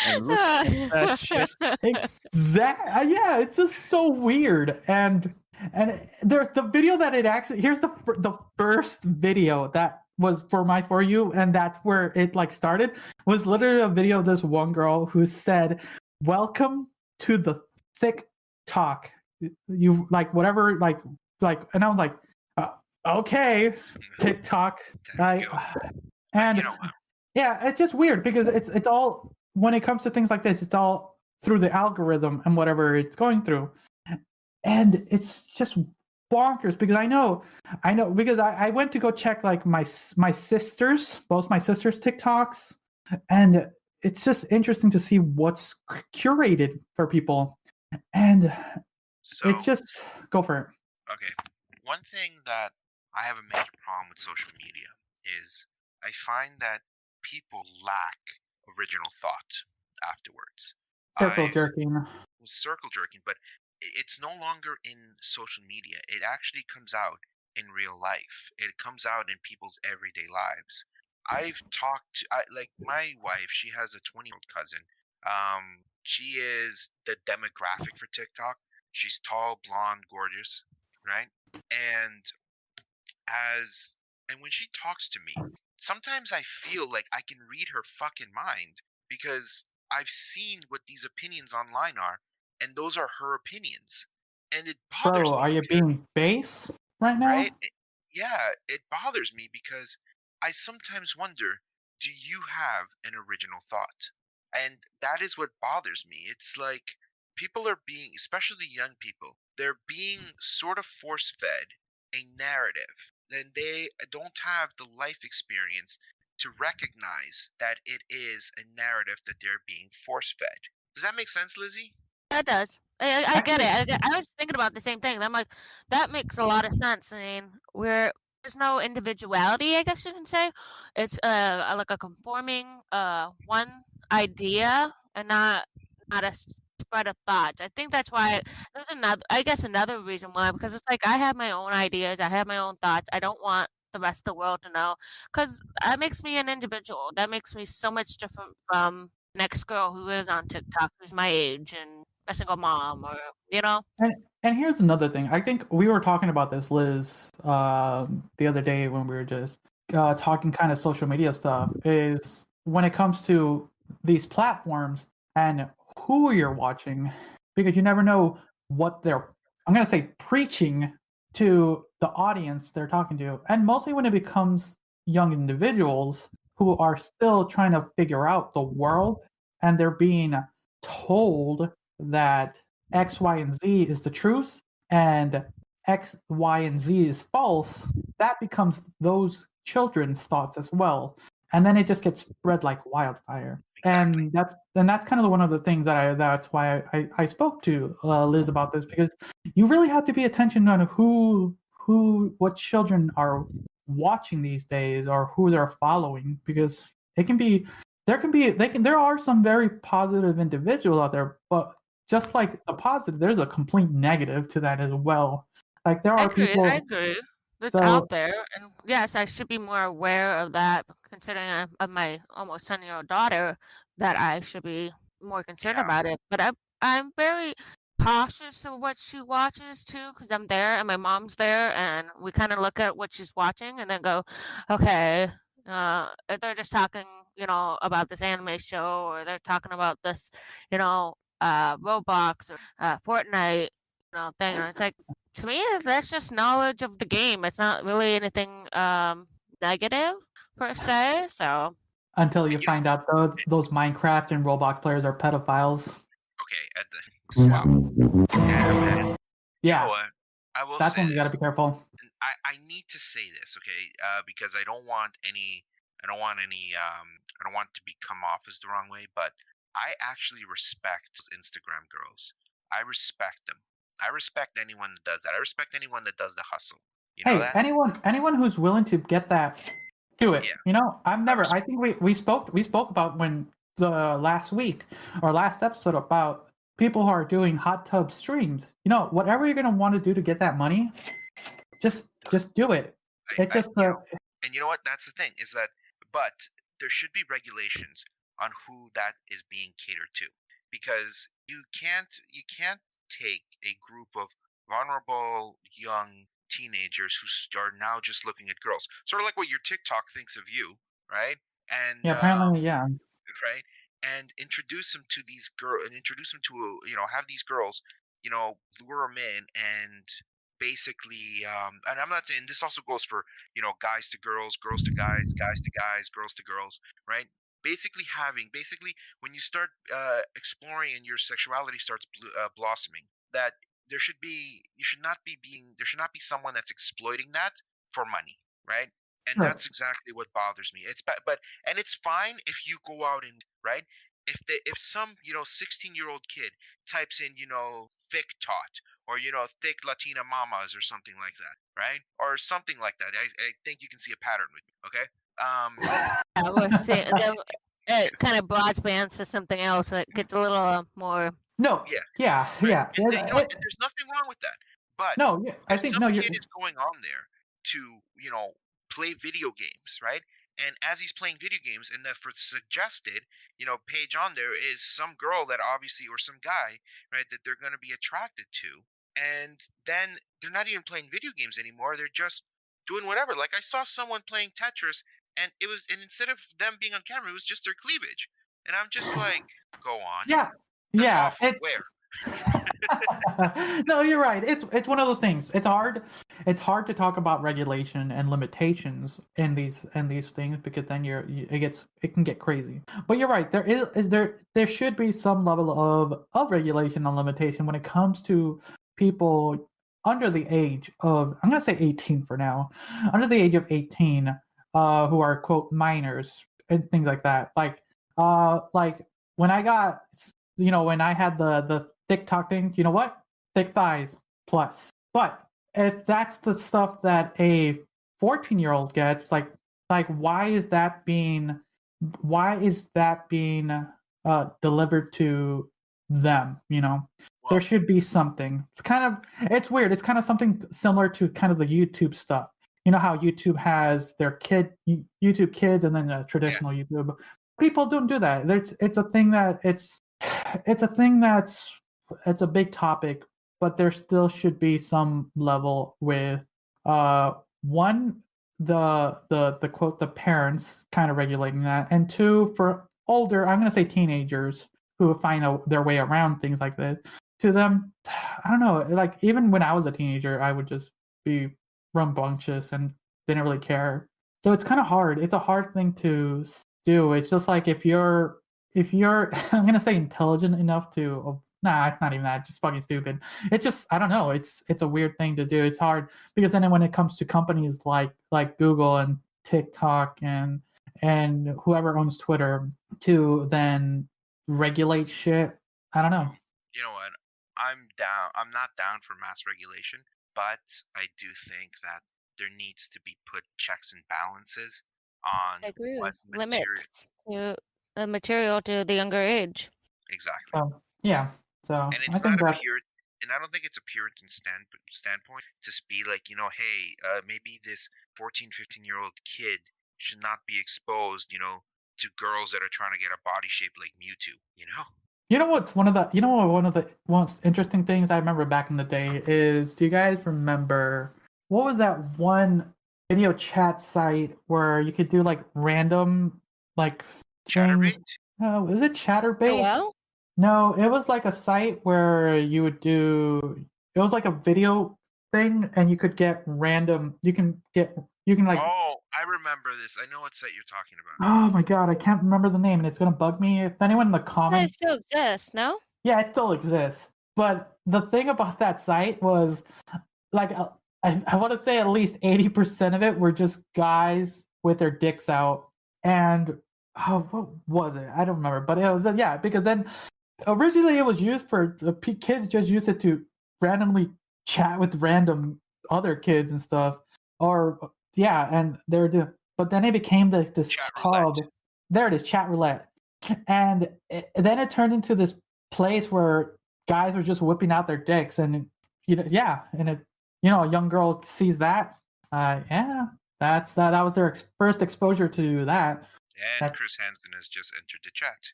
And look at that shit.
Yeah, it's just so weird. And there's the video that it actually, here's the first video that was for my For You, and that's where it like started, was literally a video of this one girl who said, "Welcome to the thick talk. You like whatever, like," and I was like, okay, TikTok. And yeah, it's just weird, because it's all, when it comes to things like this, it's all through the algorithm and whatever it's going through. And it's just bonkers, because I know because I went to go check like my sisters, both my sisters' TikToks, and it's just interesting to see what's curated for people. And it just, go for it.
Okay. One thing that I have a major problem with social media is I find that people lack original thought afterwards.
Circle jerking,
but it's no longer in social media. It actually comes out in real life. It comes out in people's everyday lives. I've talked to, like, my wife, she has a 20-year-old cousin. She is the demographic for TikTok. She's tall, blonde, gorgeous, right? And when she talks to me, sometimes I feel like I can read her fucking mind, because I've seen what these opinions online are, and those are her opinions. And it bothers me.
Bro, are you being base right now?
Right? Yeah, it bothers me, because I sometimes wonder, do you have an original thought? And that is what bothers me. It's like people are being, especially young people, they're being sort of force-fed a narrative, then they don't have the life experience to recognize that it is a narrative that they're being force fed. Does that make sense, Lizzie?
That does. I get
Actually,
it. I was thinking about the same thing. I'm like, that makes a lot of sense. I mean, there's no individuality, I guess you can say. It's like a conforming one idea and not a spread of thoughts. I think that's why there's another reason why, because it's like I have my own ideas, I have my own thoughts. I don't want the rest of the world to know, because that makes me an individual. That makes me so much different from next girl who is on TikTok who's my age and a single mom, or you know.
and here's another thing. I think we were talking about this, Liz, the other day when we were just talking kind of social media stuff. Is when it comes to these platforms and who you're watching, because you never know what they're, I'm gonna say, preaching to the audience they're talking to, and mostly when it becomes young individuals who are still trying to figure out the world, and they're being told that X, Y, and Z is the truth and X, Y, and Z is false, that becomes those children's thoughts as well. And then it just gets spread like wildfire.
Exactly.
And that's kind of one of the things that's why I spoke to Liz about this, because you really have to pay attention on what children are watching these days or who they're following, because there are some very positive individuals out there, but just like the positive, there's a complete negative to that as well. Like there are people.
I agree. It's
So
out there, and yes, I should be more aware of that, considering of my almost 10-year-old daughter, that I should be more concerned
Yeah.
about it. But I'm very cautious of what she watches too, because I'm there and my mom's there, and we kind of look at what she's watching and then go, okay, if they're just talking, about this anime show, or they're talking about this, Roblox or Fortnite, thing, and it's like, to me, that's just knowledge of the game. It's not really anything negative per se. So
until you find out those Minecraft and Roblox players are pedophiles.
Okay. Wow. Yeah.
Yeah.
You know what? I will
That's
say
when you got to
this.
be careful.
I need to say this, okay? Because I don't want I don't want to be come off as the wrong way, but I actually respect Instagram girls. I respect them. I respect anyone that does that. I respect anyone that does the hustle. You know
Hey,
that?
anyone who's willing to get that, do it.
Yeah.
I think we spoke about when the last week or last episode about people who are doing hot tub streams. Whatever you're gonna want to do to get that money, just do it.
And you know what? That's the thing, is that, but there should be regulations on who that is being catered to, because you can't take a group of vulnerable young teenagers who are now just looking at girls, sort of like what your TikTok thinks of you, right? And
Yeah, apparently, yeah.
right, and introduce them to these girls, and introduce them to have these girls, lure them in, and basically, and I'm not saying this also goes for guys to girls, girls to guys, guys to guys, girls to girls, right? Basically when you start exploring and your sexuality starts blossoming, that there should not be someone that's exploiting that for money, right? And
Sure.
that's exactly what bothers me. And it's fine if you go out and, right, if some 16-year-old kid types in thick tot, or thick Latina mamas or something like that, right? Or something like that. I think you can see a pattern with me, okay?
I was saying it kind of broadbands to something else that gets a little more.
No.
Yeah.
Yeah.
And there's nothing wrong with that. But
no, yeah, I
if
think
some
no.
kid is going on there to play video games, right? And as he's playing video games, and the for suggested page on there is some girl that obviously, or some guy, right, that they're going to be attracted to, and then they're not even playing video games anymore. They're just doing whatever. Like, I saw someone playing Tetris, and instead of them being on camera, it was just their cleavage, and I'm just like, go on.
Yeah.
That's
Yeah.
awful. Where?
No, you're right. It's one of those things. It's hard to talk about regulation and limitations in these things, because then it can get crazy. But you're right. There should be some level of regulation and limitation when it comes to people under the age of, I'm gonna say 18 for now, under the age of 18, who are quote minors and things like that. Like when I got, when I had the TikTok thing, you know what? Thick thighs plus. But if that's the stuff that a 14-year-old gets, like why is that being delivered to them? There should be something. It's weird. It's kind of something similar to kind of the YouTube stuff. You know how YouTube has their YouTube Kids and then traditional YouTube. People don't do that. It's a thing that's it's a big topic, but there still should be some level with one, the quote, the parents kind of regulating that, and two, for older, I'm going to say teenagers who find their way around things like this. To them, I don't know, like even when I was a teenager, I would just be rambunctious and didn't really care. So it's kind of hard. It's a hard thing to do. It's just like if you're I'm going to say intelligent enough to, nah, it's not even that. It's just fucking stupid. It's just, I don't know. It's a weird thing to do. It's hard because then when it comes to companies like Google and TikTok and whoever owns Twitter to then regulate shit, I don't know.
You know what? I'm down. I'm not down for mass regulation, but I do think that there needs to be put checks and balances on
I agree.
what
Limits to the material to the younger age.
Exactly.
Yeah. So
And
I
it's
think
not a
that
Puritan, and I don't think it's a Puritan standpoint to be like, hey, maybe this 14, 15-year-old kid should not be exposed, to girls that are trying to get a body shape like Mewtwo,
You know what's one of the most interesting things I remember back in the day is, do you guys remember what was that one video chat site where you could do like random like
Chatterbait?
Oh, is it Chatterbait?
Well,
No, it was like a site where you would do. It was like a video thing, and you could get random. You can like.
Oh, I remember this. I know what site you're talking about.
Oh my god, I can't remember the name, and it's gonna bug me. If anyone in the
that
comments,
still exists, no?
yeah, it still exists. But the thing about that site was, like, I want to say at least 80% of it were just guys with their dicks out, and what was it? I don't remember, but it was because then originally it was used for kids just used it to randomly chat with random other kids and stuff, and they're doing. But then it became this
Chat
hub.
roulette.
There it is, chat roulette, and then it turned into this place where guys were just whipping out their dicks, and a young girl sees that, that was their first exposure to that.
And Chris Hansen has just entered the chat.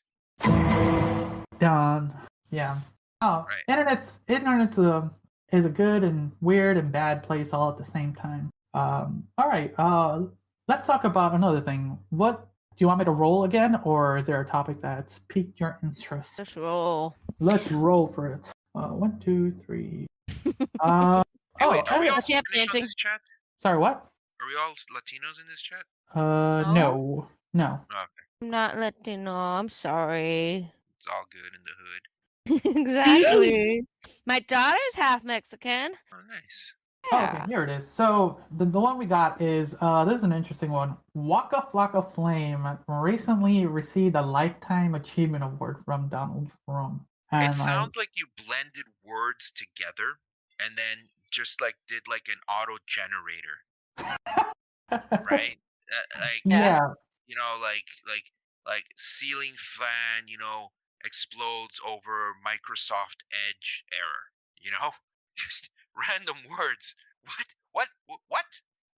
Done. Yeah. Oh,
Right.
Internet's is a good and weird and bad place all at the same time. All right. Let's talk about another thing. What do you want me to roll again, or is there a topic that's piqued your interest?
Just roll.
Let's roll for it. 1, 2, 3.
Hey, wait, are we all
What's happening?
Spanish on this chat?
Sorry, what?
Are we all Latinos in this chat?
No.
Oh, okay.
I'm not Latino. I'm sorry.
It's all good in the hood.
Exactly. My daughter's half Mexican.
Oh, nice.
Oh, okay, here it is. So the one we got is this is an interesting one. Waka Flocka Flame recently received a Lifetime Achievement Award from Donald Trump. And
It sounds like you blended words together and then just like did like an auto generator, right?
Yeah.
Like ceiling fan, explodes over Microsoft Edge error, just random words. What?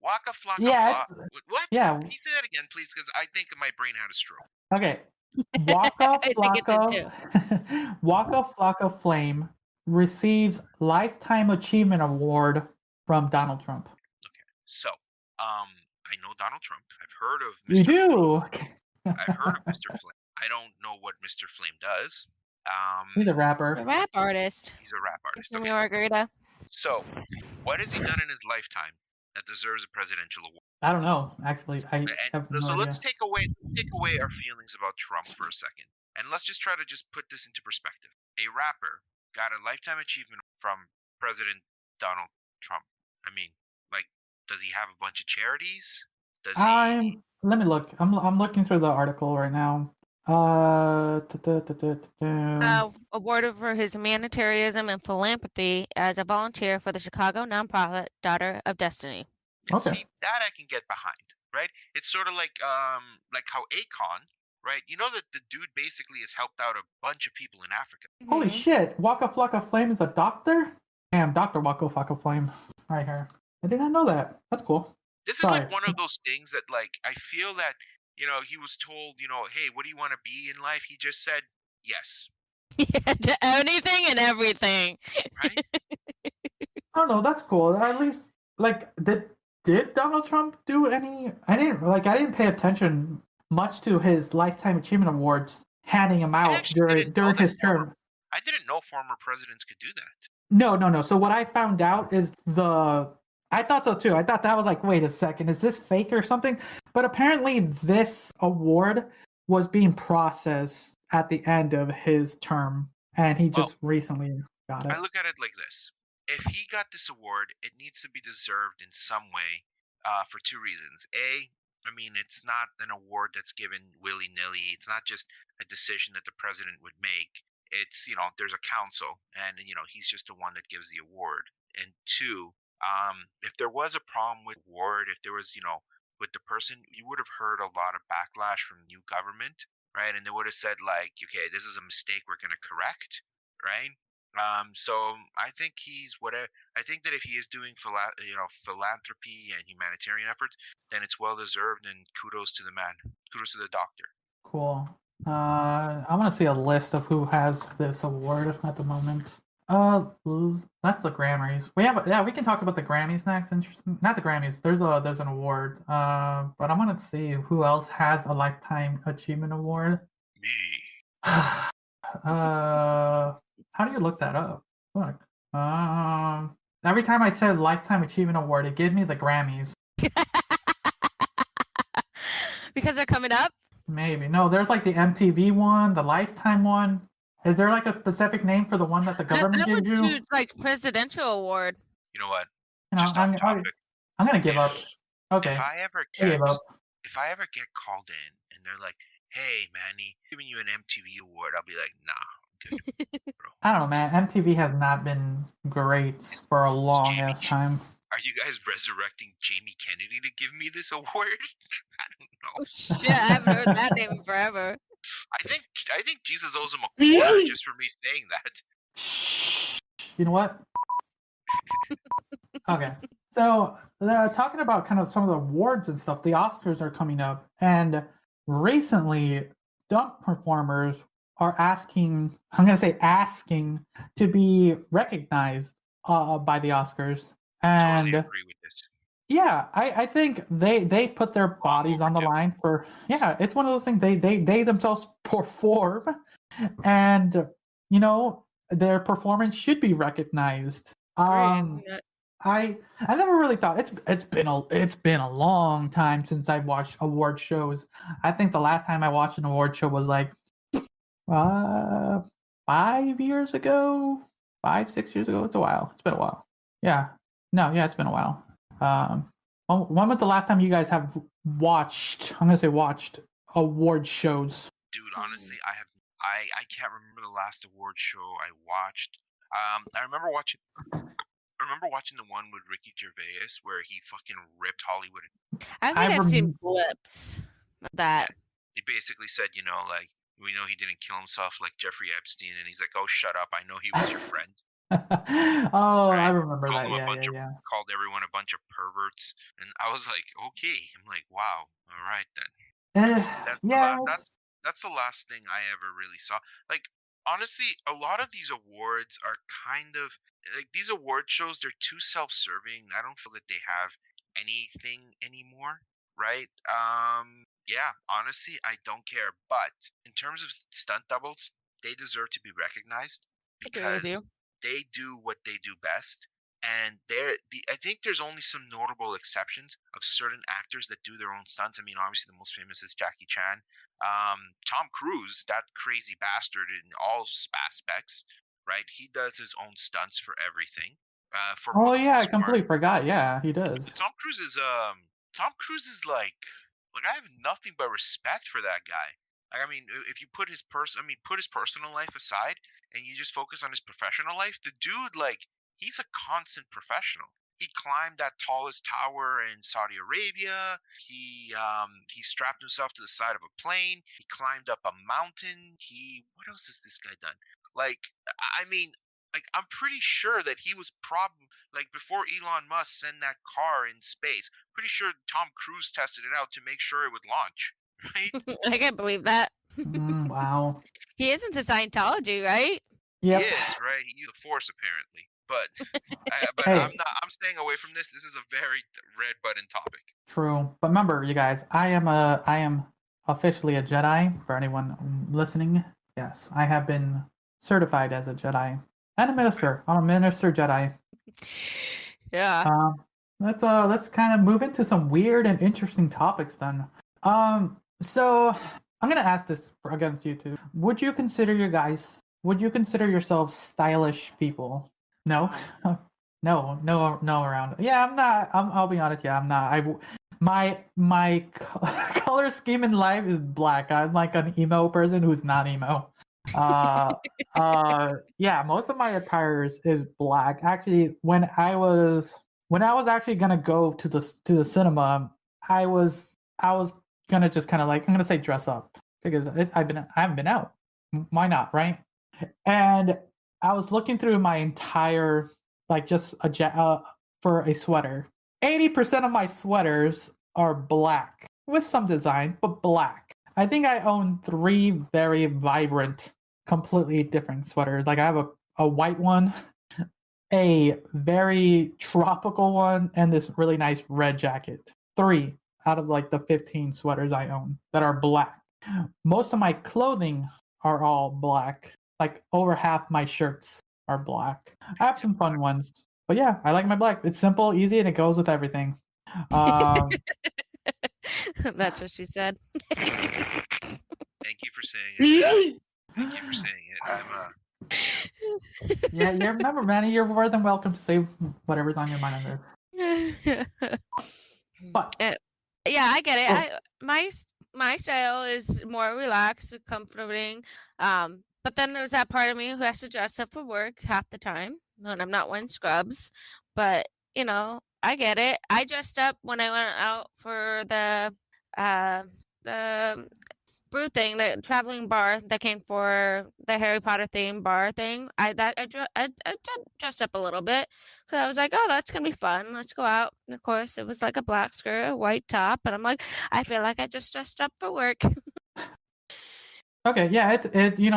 Waka flocka
Yeah,
flocka. What?
yeah.
Can you say that again, please? Because I think my brain had a stroke.
Okay. Waka
I think it did
Flocka Waka Flocka Flame receives Lifetime Achievement Award from Donald Trump.
Okay. So, I know Donald Trump. I've heard of Mr.
You do?
Flame. I've heard of Mr. Flame. I don't know what Mr. Flame does.
He's a rapper.
A rap artist.
He's a rap artist.
From
Okay.
Margarita.
So, what has he done in his lifetime that deserves a presidential award?
I don't know, actually. I have no
So
idea.
let's take away our feelings about Trump for a second, and let's just try to just put this into perspective. A rapper got a lifetime achievement from President Donald Trump? I mean, like, does he have a bunch of charities? Does he?
Let me look. I'm looking through the article right now.
Awarded for his humanitarianism and philanthropy as a volunteer for the Chicago nonprofit Daughter of Destiny.
And
Okay.
see, that I can get behind, right? It's sort of like how Akon, right? You know that the dude basically has helped out a bunch of people in Africa.
Holy
Mhm.
shit! Waka Flocka Flame is a doctor? Damn, Dr. Waka Flocka Flame. Right here. I did not know that. That's cool.
This is like one of those things that, like, I feel that, he was told, hey, what do you want to be in life? He just said yes,
Yeah, to anything and everything.
right?
I don't know, that's cool. At least, like, did Donald Trump do any? I didn't pay attention much to his Lifetime Achievement Awards handing him out
actually
during his term.
I didn't know former presidents could do that.
No. So what I found out is I thought so too. I thought that was like, wait a second, is this fake or something? But apparently this award was being processed at the end of his term, and he just recently got it.
I look at it like this. If he got this award, it needs to be deserved in some way for two reasons. I mean, it's not an award that's given willy-nilly. It's not just a decision that the president would make. It's, there's a council, and, he's just the one that gives the award. And two, if there was a problem with award, if there was, with the person, you would have heard a lot of backlash from new government, right? And they would have said, like, okay, this is a mistake we're going to correct, right? So I think I think that if he is doing philanthropy and humanitarian efforts, then it's well deserved, and kudos to the man. Kudos to the doctor.
Cool. I want to see a list of who has this award at the moment. That's the Grammys. We can talk about the Grammys next. Interesting. Not the Grammys. There's an award. But I want to see who else has a Lifetime Achievement Award.
Me.
How do you look that up? Look. Every time I said Lifetime Achievement Award, it gave me the Grammys.
Because they're coming up?
Maybe. No, there's like the MTV one, the Lifetime one. Is there like a specific name for the one that the government gives you?
Choose, like, presidential award.
You know what?
Just off topic. I'm gonna give up. Okay.
If I ever get called in and they're like, "Hey, Manny, giving you an MTV award," I'll be like, "Nah, I'm good, bro."
I don't know, man. MTV has not been great for a long ass time.
Are you guys resurrecting Jamie Kennedy to give me this award? I don't know.
Oh shit, I haven't heard that name in forever.
I think Jesus owes him a quarter just for me saying that.
You know what? Okay. So, talking about kind of some of the awards and stuff, the Oscars are coming up, and recently, stunt performers are asking to be recognized by the Oscars. And
totally agree with this.
Yeah, I think they put their bodies on the line for, it's one of those things they themselves perform, and their performance should be recognized. I never really thought it's been a long time since I watched award shows. I think the last time I watched an award show was like 5 years ago, 6 years ago. It's a while. It's been a while. It's been a while. When was the last time you guys have watched? I'm gonna say watched award shows.
Dude, honestly, I can't remember the last award show I watched. I remember watching the one with Ricky Gervais where he fucking ripped Hollywood.
I think I've seen clips of that.
He basically said, like, we know he didn't kill himself like Jeffrey Epstein, and he's like, "Oh, shut up! I know he was your friend."
Right? I remember that.
Called everyone a bunch of perverts, and I was like, okay. I'm like, wow, all right then. That's the last thing I ever really saw. Like, honestly, a lot of these awards are kind of like these award shows. They're too self-serving. I don't feel that they have anything anymore, right? Honestly, I don't care. But in terms of stunt doubles, they deserve to be recognized because they do what they do best. And I think there's only some notable exceptions of certain actors that do their own stunts. I mean, obviously the most famous is Jackie Chan. Tom Cruise, that crazy bastard in all aspects, right? He does his own stunts for everything, For
Oh
the
yeah, I
most part.
completely forgot. Yeah, he does.
Tom Cruise is like I have nothing but respect for that guy. Like I mean, if you put his personal life aside and you just focus on his professional life, the dude he's a constant professional. He climbed that tallest tower in Saudi Arabia. He strapped himself to the side of a plane. He climbed up a mountain. What else has this guy done? Like I mean, I'm pretty sure that he was probably before Elon Musk sent that car in space. Pretty sure Tom Cruise tested it out to make sure it would launch. Right?
I can't believe that.
Wow.
He is into Scientology, right?
Yep.
He is, right? He used the Force apparently, but
Hey.
I'm staying away from this. This is a very red button topic.
True, but remember, you guys, I am officially a Jedi. For anyone listening, yes, I have been certified as a Jedi and a minister. I'm a minister Jedi.
Yeah.
Let's kind of move into some weird and interesting topics then. So I'm gonna ask this against you two. Would you consider yourselves stylish people? No. No around. Yeah, I'm not. I'll be honest. Yeah, I'm not. My color scheme in life is black. I'm like an emo person who's not emo. Yeah, most of my attire is black. Actually, when I was actually gonna go to the cinema, I was gonna just kind of I'm gonna say dress up because I haven't been out. Why not, right? And I was looking through my entire just for a sweater. 80% of my sweaters are black with some design, but black. I think I own 3 very vibrant, completely different sweaters. I have a white one, a very tropical one, and this really nice red jacket. 3 out of the 15 sweaters I own that are black. Most of my clothing are all black. Over half my shirts are black. I have some fun ones, but yeah, I like my black. It's simple, easy, and it goes with everything.
That's what she said.
Thank you for saying it. Thank you for saying it.
Yeah, you remember, Manny, you're more than welcome to say whatever's on your mind on this. But
yeah, I get it.
Oh.
My style is more relaxed, comforting. But then there's that part of me who has to dress up for work half the time, and I'm not wearing scrubs. But I get it. I dressed up when I went out for the brew thing, the traveling bar that came for the Harry Potter themed bar thing. I dressed up a little bit because I was like, oh, that's gonna be fun. Let's go out. And of course, it was like a black skirt, a white top, and I'm like, I feel like I just dressed up for work.
Okay, yeah, you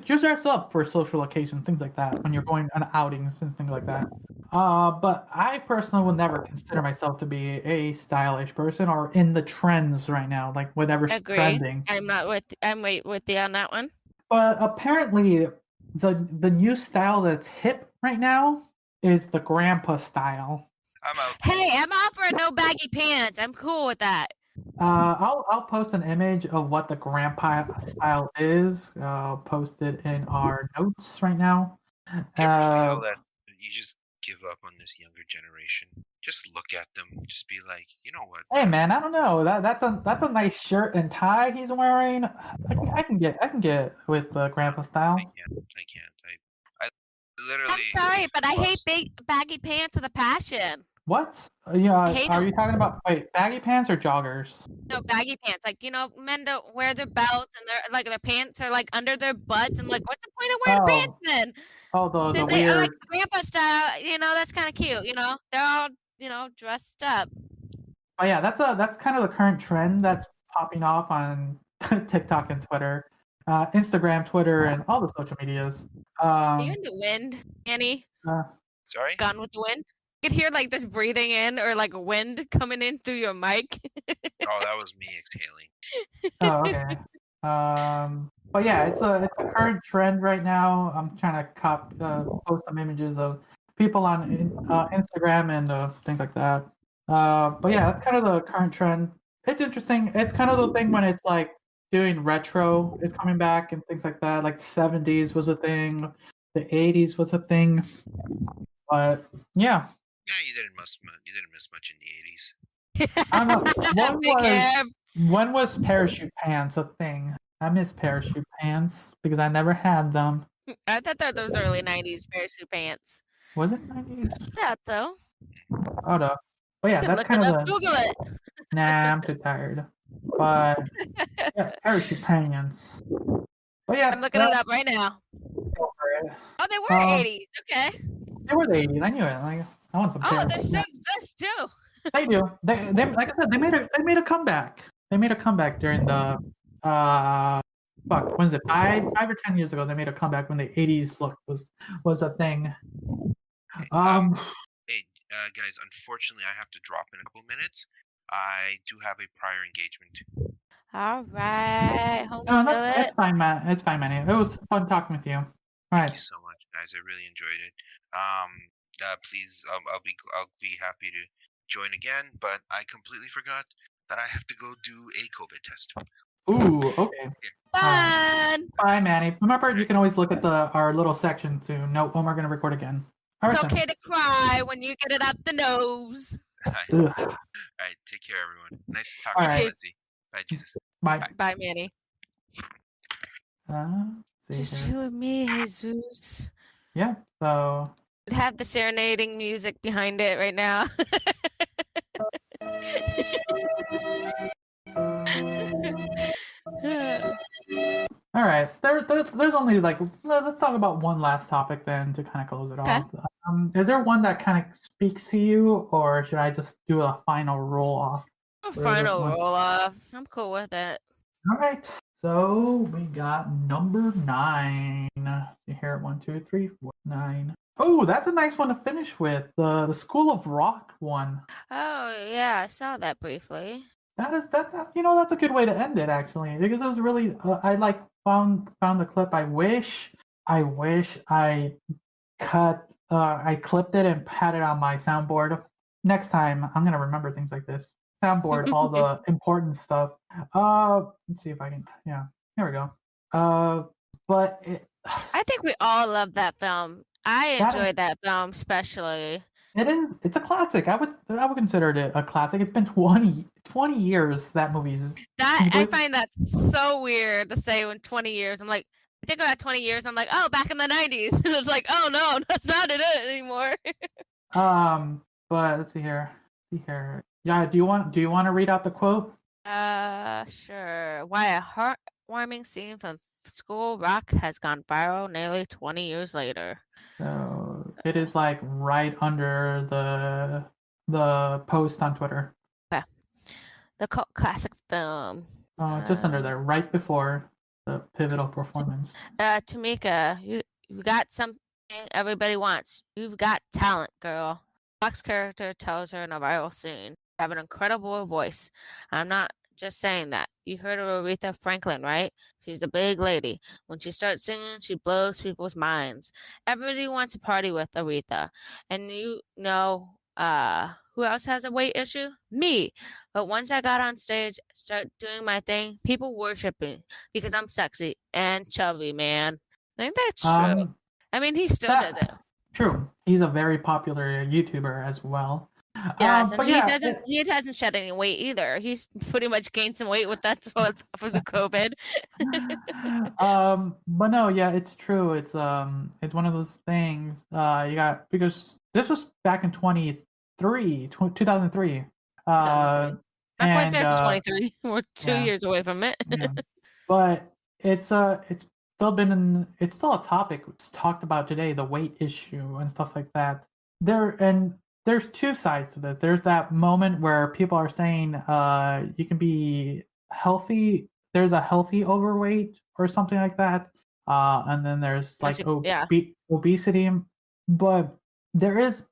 dress up for social occasions, things like that, when you're going on outings and things like that. But I personally will never consider myself to be a stylish person or in the trends right now, whatever's trending.
I'm with you on that one.
But apparently, the new style that's hip right now is the grandpa style.
I'm out.
Hey, I'm all for no baggy pants. I'm cool with that.
I'll post an image of what the grandpa style is. I'll post it in our notes right now.
Do you ever feel that you just give up on this younger generation? Just look at them. Just be like, you know what?
Hey man, I don't know. That's a nice shirt and tie he's wearing. I can get with the grandpa style.
I can't. I literally.
I'm sorry, but I hate big baggy pants with a passion.
What? Yeah, are you talking about baggy pants or joggers?
No, baggy pants. Men don't wear their belts and their pants are under their butts. And what's the point of wearing pants then?
Oh, the
So
weird.
I like grandpa style. That's kind of cute. They're all dressed up.
Oh yeah, that's kind of the current trend that's popping off on TikTok and Twitter, Instagram, Twitter, and all the social medias.
Are you in the wind, Annie?
Sorry.
Gone with the wind. You could hear this breathing in or wind coming in through your mic.
Oh, that was me exhaling.
Oh, okay. But yeah, it's a current trend right now. I'm trying to post some images of people on Instagram and things like that. But yeah, that's kind of the current trend. It's interesting. It's kind of the thing when it's doing retro is coming back and things like that. 70s was a thing, the 80s was a thing. But yeah,
Yeah, you didn't miss much. You didn't miss much in the 80s.
I don't know.
Big Kev.
When was parachute pants a thing? I miss parachute pants because I never had them.
I thought that was early 90s parachute pants.
Was it 90s?
Yeah, so.
Hold up. Oh yeah,
You can
that's
look
kind
it
of
up.
the.
Google it.
Nah, I'm too tired. But yeah, parachute pants. But yeah,
I'm looking it up right now.
go for it.
Oh, they were 80s. Okay.
They were the 80s. I knew it. Like, I want some
Oh,
parachute
they still
pants.
exist too.
They do. They like I said, they made a comeback. They made a comeback during the when is it 5 or 10 years ago? They made a comeback when the 80s look was a thing.
Hey, guys, unfortunately, I have to drop in a couple minutes. I do have a prior engagement.
All right. Home
No,
skillet.
it's fine, man. It's fine, man. It was fun talking with you. All
Thank
right.
you so much, guys. I really enjoyed it. Please, I'll be happy to join again, but I completely forgot that I have to go do a COVID test.
Ooh, okay.
Fun.
Bye, Manny. Remember, you can always look at our little section to note when we're going to record again. All
It's
right,
okay to cry when you get it up the nose.
Ugh.
All right, take care, everyone. Nice to talk
All
to
right.
you. Leslie. Bye, Jesus.
Bye.
Bye, Manny.
See
Just
here.
you and me, Jesus.
Yeah. So
Have the serenading music behind it right now.
all right. There's only like let's talk about one last topic then to kind of close it
Okay.
off. Is there one that kind of speaks to you, or should I just do a final roll off?
Final roll off. I'm cool with it.
All right. So we got number 9. You hear it? 1, 2, 3, 4, 9. Oh, that's a nice one to finish with. The School of Rock one.
Oh yeah, I saw that briefly.
That's a good way to end it actually, because it was really I like found the clip. I wish I clipped it and had it on my soundboard. Next time I'm gonna remember things like this. Soundboard all the important stuff. Let's see if I can. Yeah, here we go. But
I think we all love that film. I enjoyed that film especially.
it's a classic. I would consider it a classic. It's been 20 years that movie's.
I find that so weird to say in 20 years. I'm like, I think about 20 years. I'm like, oh, back in the 90s. And it's like, oh no, that's not it anymore.
But let's see here. Yeah, do you want to read out the quote?
Sure. Why a heartwarming scene from School Rock has gone viral nearly 20 years later.
So it is like right under the post on Twitter.
Okay. The cult classic film.
Just under there, right before the pivotal performance.
Tamika, you got something everybody wants. You've got talent, girl. Fox character tells her in a viral scene. You have an incredible voice. I'm not just saying that. You heard of Aretha Franklin, right? She's a big lady. When she starts singing, she blows people's minds. Everybody wants to party with Aretha. And you know, who else has a weight issue? Me. But once I got on stage, start doing my thing, people worship me because I'm sexy and chubby, man. I think that's true. I mean, he still did it.
True. He's a very popular YouTuber as well.
Yes,
but
and he hasn't shed any weight either. He's pretty much gained some weight with that for the COVID.
But no, yeah, it's true. It's one of those things. Because this was back in 2003.
Not quite there to 23. We're 2
yeah.
years away from it.
Yeah. But it's still a topic it's talked about today, the weight issue and stuff like that. There's two sides to this. There's that moment where people are saying you can be healthy. There's a healthy overweight or something like that. And then there's like obesity. But there is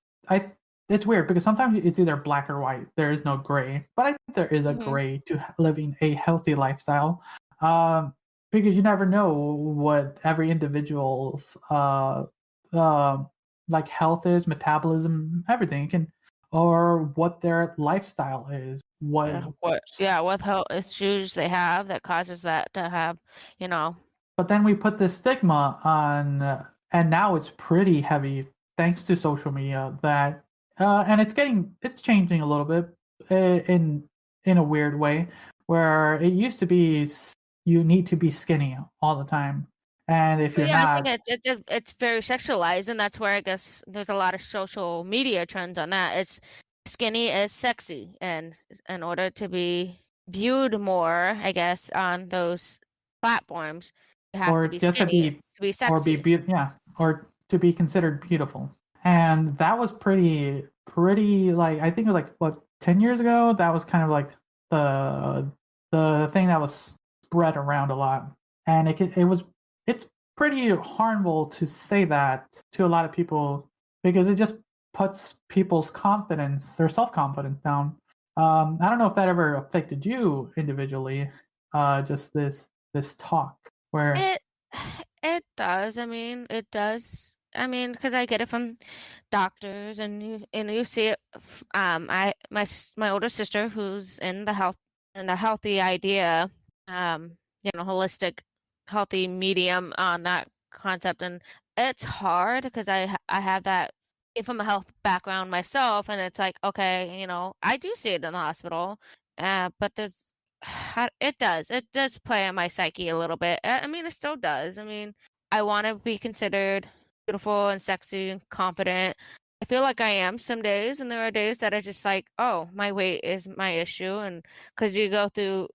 it's weird because sometimes it's either black or white. There is no gray. But I think there is a gray to living a healthy lifestyle. Because you never know what every individual's like health is, metabolism, everything or what their lifestyle is. What
health issues they have that causes that to have,
But then we put this stigma on, and now it's pretty heavy thanks to social media that and it's changing a little bit in a weird way where it used to be you need to be skinny all the time, and if you're
Yeah, I think
not,
it's very sexualized, and that's where I guess there's a lot of social media trends on that. It's skinny is sexy, and in order to be viewed more, I guess, on those platforms, you have to
or
be
just to
skinny
be
to be
or be
sexy.
yeah, or to be considered beautiful.
Yes.
And that was pretty like, I think it was like what, 10 years ago, that was kind of like the the thing that was spread around a lot. And it's pretty harmful to say that to a lot of people because it just puts people's confidence, their self-confidence down. I don't know if that ever affected you individually, just this talk where
It it does. I mean, it does. I mean, because I get it from doctors, and you see it. My older sister, who's in the healthy idea, holistic, healthy medium on that concept, and it's hard because I have that came from a health background myself, and it's like, okay, I do see it in the hospital, but there's it does play on my psyche a little bit. I mean, it still does. I mean, I want to be considered beautiful and sexy and confident. I feel like I am some days, and there are days that are just like, oh, my weight is my issue, and because you go through,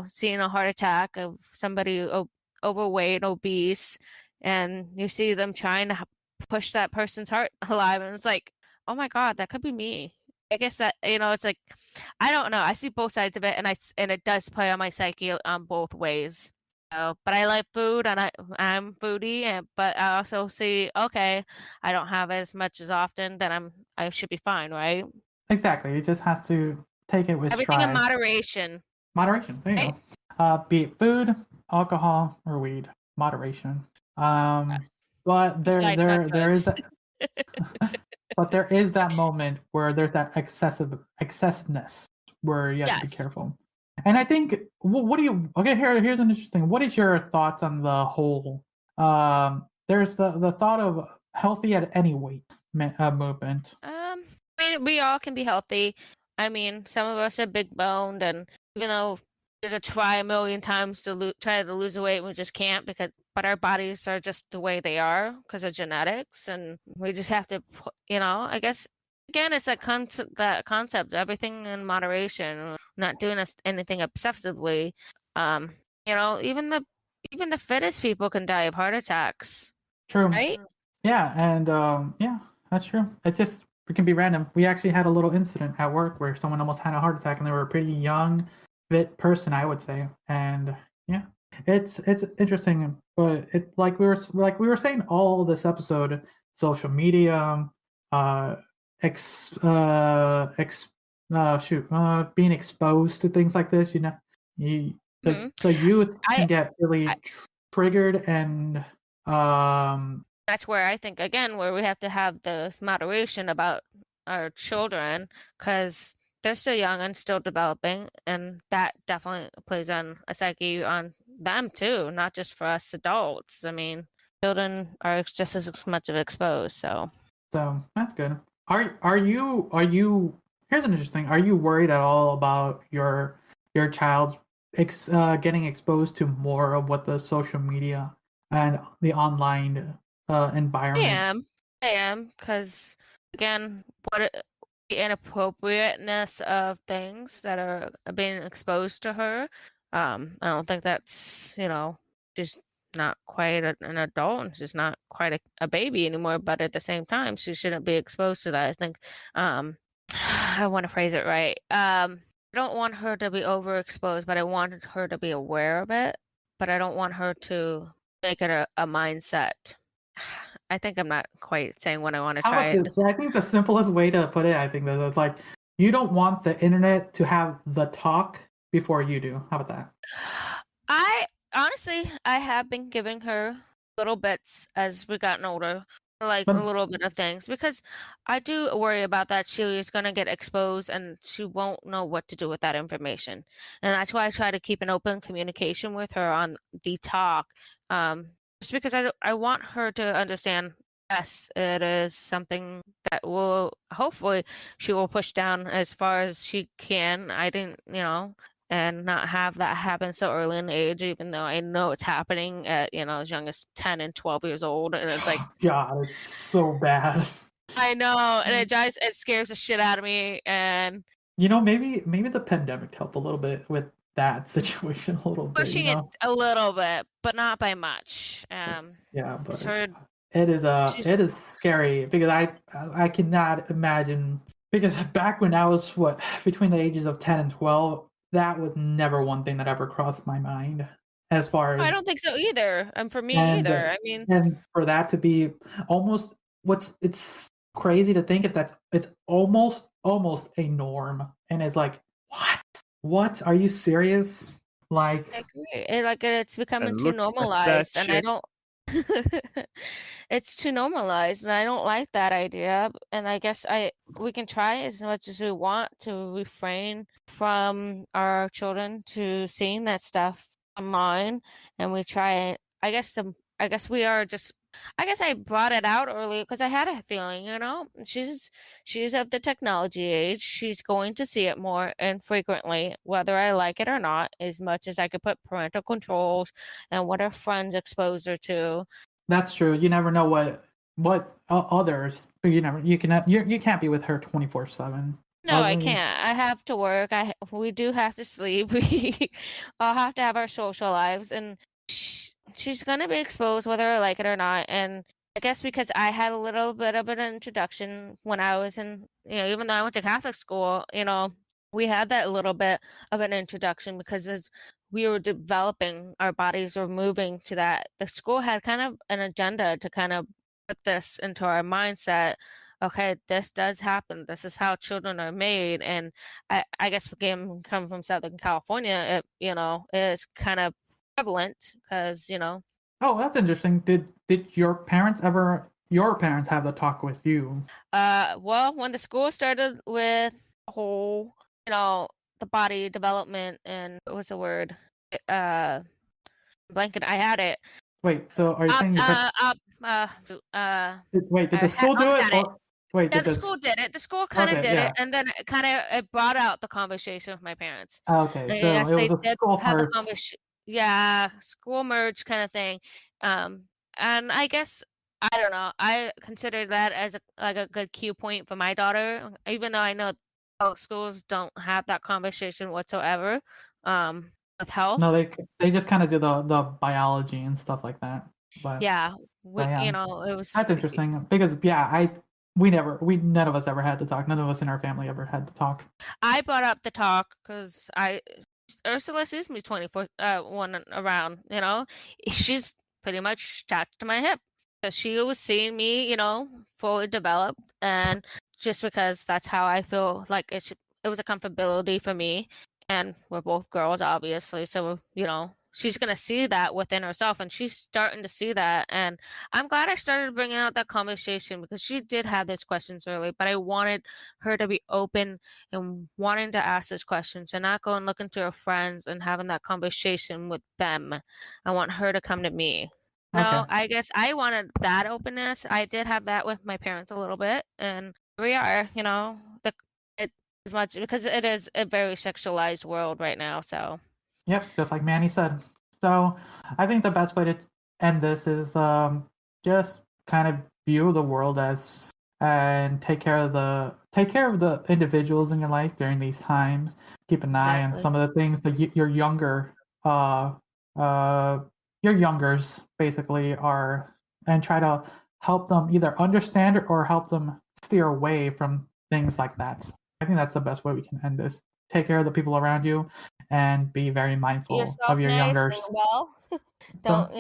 seeing a heart attack of somebody overweight, obese, and you see them trying to push that person's heart alive, and it's like, oh my god, that could be me. I guess that it's like, I don't know. I see both sides of it, and it does play on my psyche on both ways. But I like food, and I'm foodie, but I also see, okay, I don't have as much as often, then I should be fine, right?
exactly, you just have to take it with
Everything in
stride.
moderation,
Moderation. There you
right?
go. Be it food, alcohol, or weed. Moderation.
Yes.
But
Please guys, not
there is
drugs.
that, but there is that moment where there's that excessiveness where you have to be
Yes.
careful. And I think what do you? Okay, here's an interesting. What is your thoughts on the whole? There's the thought of healthy at any weight movement.
I mean, we all can be healthy. I mean, some of us are big boned, and even though we're gonna try a million times to try to lose weight, we just can't but our bodies are just the way they are because of genetics, and we just have to, I guess. Again, it's that concept, everything in moderation, not doing anything obsessively. Um, even the fittest people can die of heart attacks,
True.
right?
Yeah, and yeah, that's true. It can be random. We actually had a little incident at work where someone almost had a heart attack, and they were a pretty young, fit person, I would say. And yeah, it's interesting, but it like we were saying all this episode, social media, uh, ex ex shoot, being exposed to things like this.
Mhm.
The youth
I,
can get really
I
triggered and
That's where I think, again, where we have to have this moderation about our children, because they're still young and still developing, and that definitely plays on a psyche on them too, not just for us adults. I mean, children are just as much of exposed. So
that's good. Are you? Here's an interesting. Are you worried at all about your child getting exposed to more of what the social media and the online
I
environment?
am, I am, because again, the inappropriateness of things that are being exposed to her. I don't think that's she's not quite an adult, and she's not quite a baby anymore. But at the same time, she shouldn't be exposed to that. I think I want to phrase it right. I don't want her to be overexposed, but I wanted her to be aware of it. But I don't want her to make it a mindset. I think I'm not quite saying what I want to
How
try
about
it.
this? I think the simplest way to put it, I think that it's like you don't want the internet to have the talk before you do. How about that?
I honestly, I have been giving her little bits as we gotten older, like a
But
little bit of things, because I do worry about that she is going to get exposed and she won't know what to do with that information. And that's why I try to keep an open communication with her on the talk. Just because I want her to understand yes, it is something that will hopefully she will push down as far as she can. I didn't, and not have that happen so early in age, even though I know it's happening at, as young as 10 and 12 years old. And it's like,
God, it's so bad.
I know, and it scares the shit out of me. And
maybe the pandemic helped a little bit with that situation a little bit.
pushing it a little bit, but not by much.
Yeah, but
just heard
it is scary because I cannot imagine, because back when I was between the ages of 10 and 12, that was never one thing that ever crossed my mind as far as
I don't think so either. And for me either. I mean,
and for that to be almost it's crazy to think that it's almost a norm, and it's like, what are you serious? Like,
I agree. It's becoming
And
too
look at that
normalized, and I
shit.
don't. It's too normalized, and I don't like that idea. And I guess we can try as much as we want to refrain from our children to seeing that stuff online, and we try. I guess we are just. I guess I brought it out early because I had a feeling, she's of the technology age. She's going to see it more and frequently, whether I like it or not, as much as I could put parental controls and what her friends expose her to.
that's true. You never know what others. You can't be with her 24/7.
No, I can't. I have to work. We do have to sleep. We all have to have our social lives, and she's gonna be exposed whether I like it or not. And I guess because I had a little bit of an introduction when I was in, even though I went to Catholic school, we had that little bit of an introduction because as we were developing, our bodies were moving to that. The school had kind of an agenda to kind of put this into our mindset. Okay, this does happen. This is how children are made. And I guess coming from Southern California, it is kind of prevalent because,
Oh, that's interesting. Did your parents have the talk with you?
well, when the school started with the whole, the body development and what was the word? Blanket, I had it.
Wait, so are you saying wait, did the school do it? Wait,
yeah, the school did it. The school kind of did it, and then it brought out the conversation with my parents.
Okay, so
yes,
it
they
was a
did
school
have the
merge.
conversation. Yeah, school merge kind of thing. And I guess I don't know. I consider that as a good cue point for my daughter, even though I know public schools don't have that conversation whatsoever. With health.
No, they just kind of do the biology and stuff like that. But
yeah,
it
was.
That's interesting because none of us ever had to talk. None of us in our family ever had to talk.
I brought up the talk because Ursula sees me 24 one around. She's pretty attached to my hip because she was seeing me, fully developed, and just because that's how I feel like it was a comfortability for me. And we're both girls, obviously, so she's gonna see that within herself, and she's starting to see that. And I'm glad I started bringing out that conversation because she did have these questions early, but I wanted her to be open and wanting to ask these questions and not go and look into her friends and having that conversation with them. I want her to come to me. No, I guess I wanted that openness. I did have that with my parents a little bit, and we are, as much because it is a very sexualized world right now. So
yep, just like Manny said. So I think the best way to end this is just kind of view the world and take care of the individuals in your life during these times. Keep an eye on some of the things that your youngers basically are, and try to help them either understand it or help them steer away from things like that. I think that's the best way we can end this. Take care of the people around you and be very mindful of your youngers.
Well, don't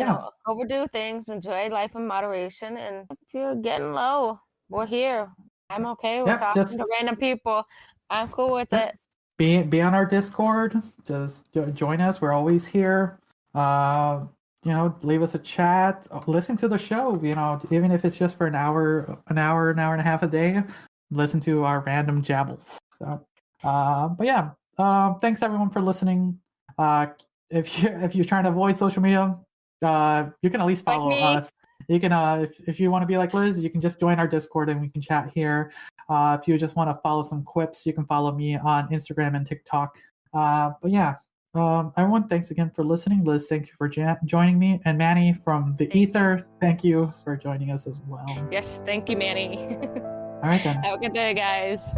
overdo things. Enjoy life in moderation. And if you're getting low, we're here. I'm okay with talking to random people. I'm cool with it.
Be on our Discord. Just join us. We're always here. Leave us a chat. Listen to the show. Even if it's just for an hour and a half a day. Listen to our random jabbles. So, thanks everyone for listening. If you're trying to avoid social media, you can at least follow us. You can, if you want to be like Liz, you can just join our Discord and we can chat here. If you just want to follow some quips, you can follow me on Instagram and TikTok. But yeah, everyone, thanks again for listening. Liz, thank you for joining me. And Manny from the Ether, thank you for joining us as well.
Yes, thank you, Manny.
All right then.
Have a good day, guys.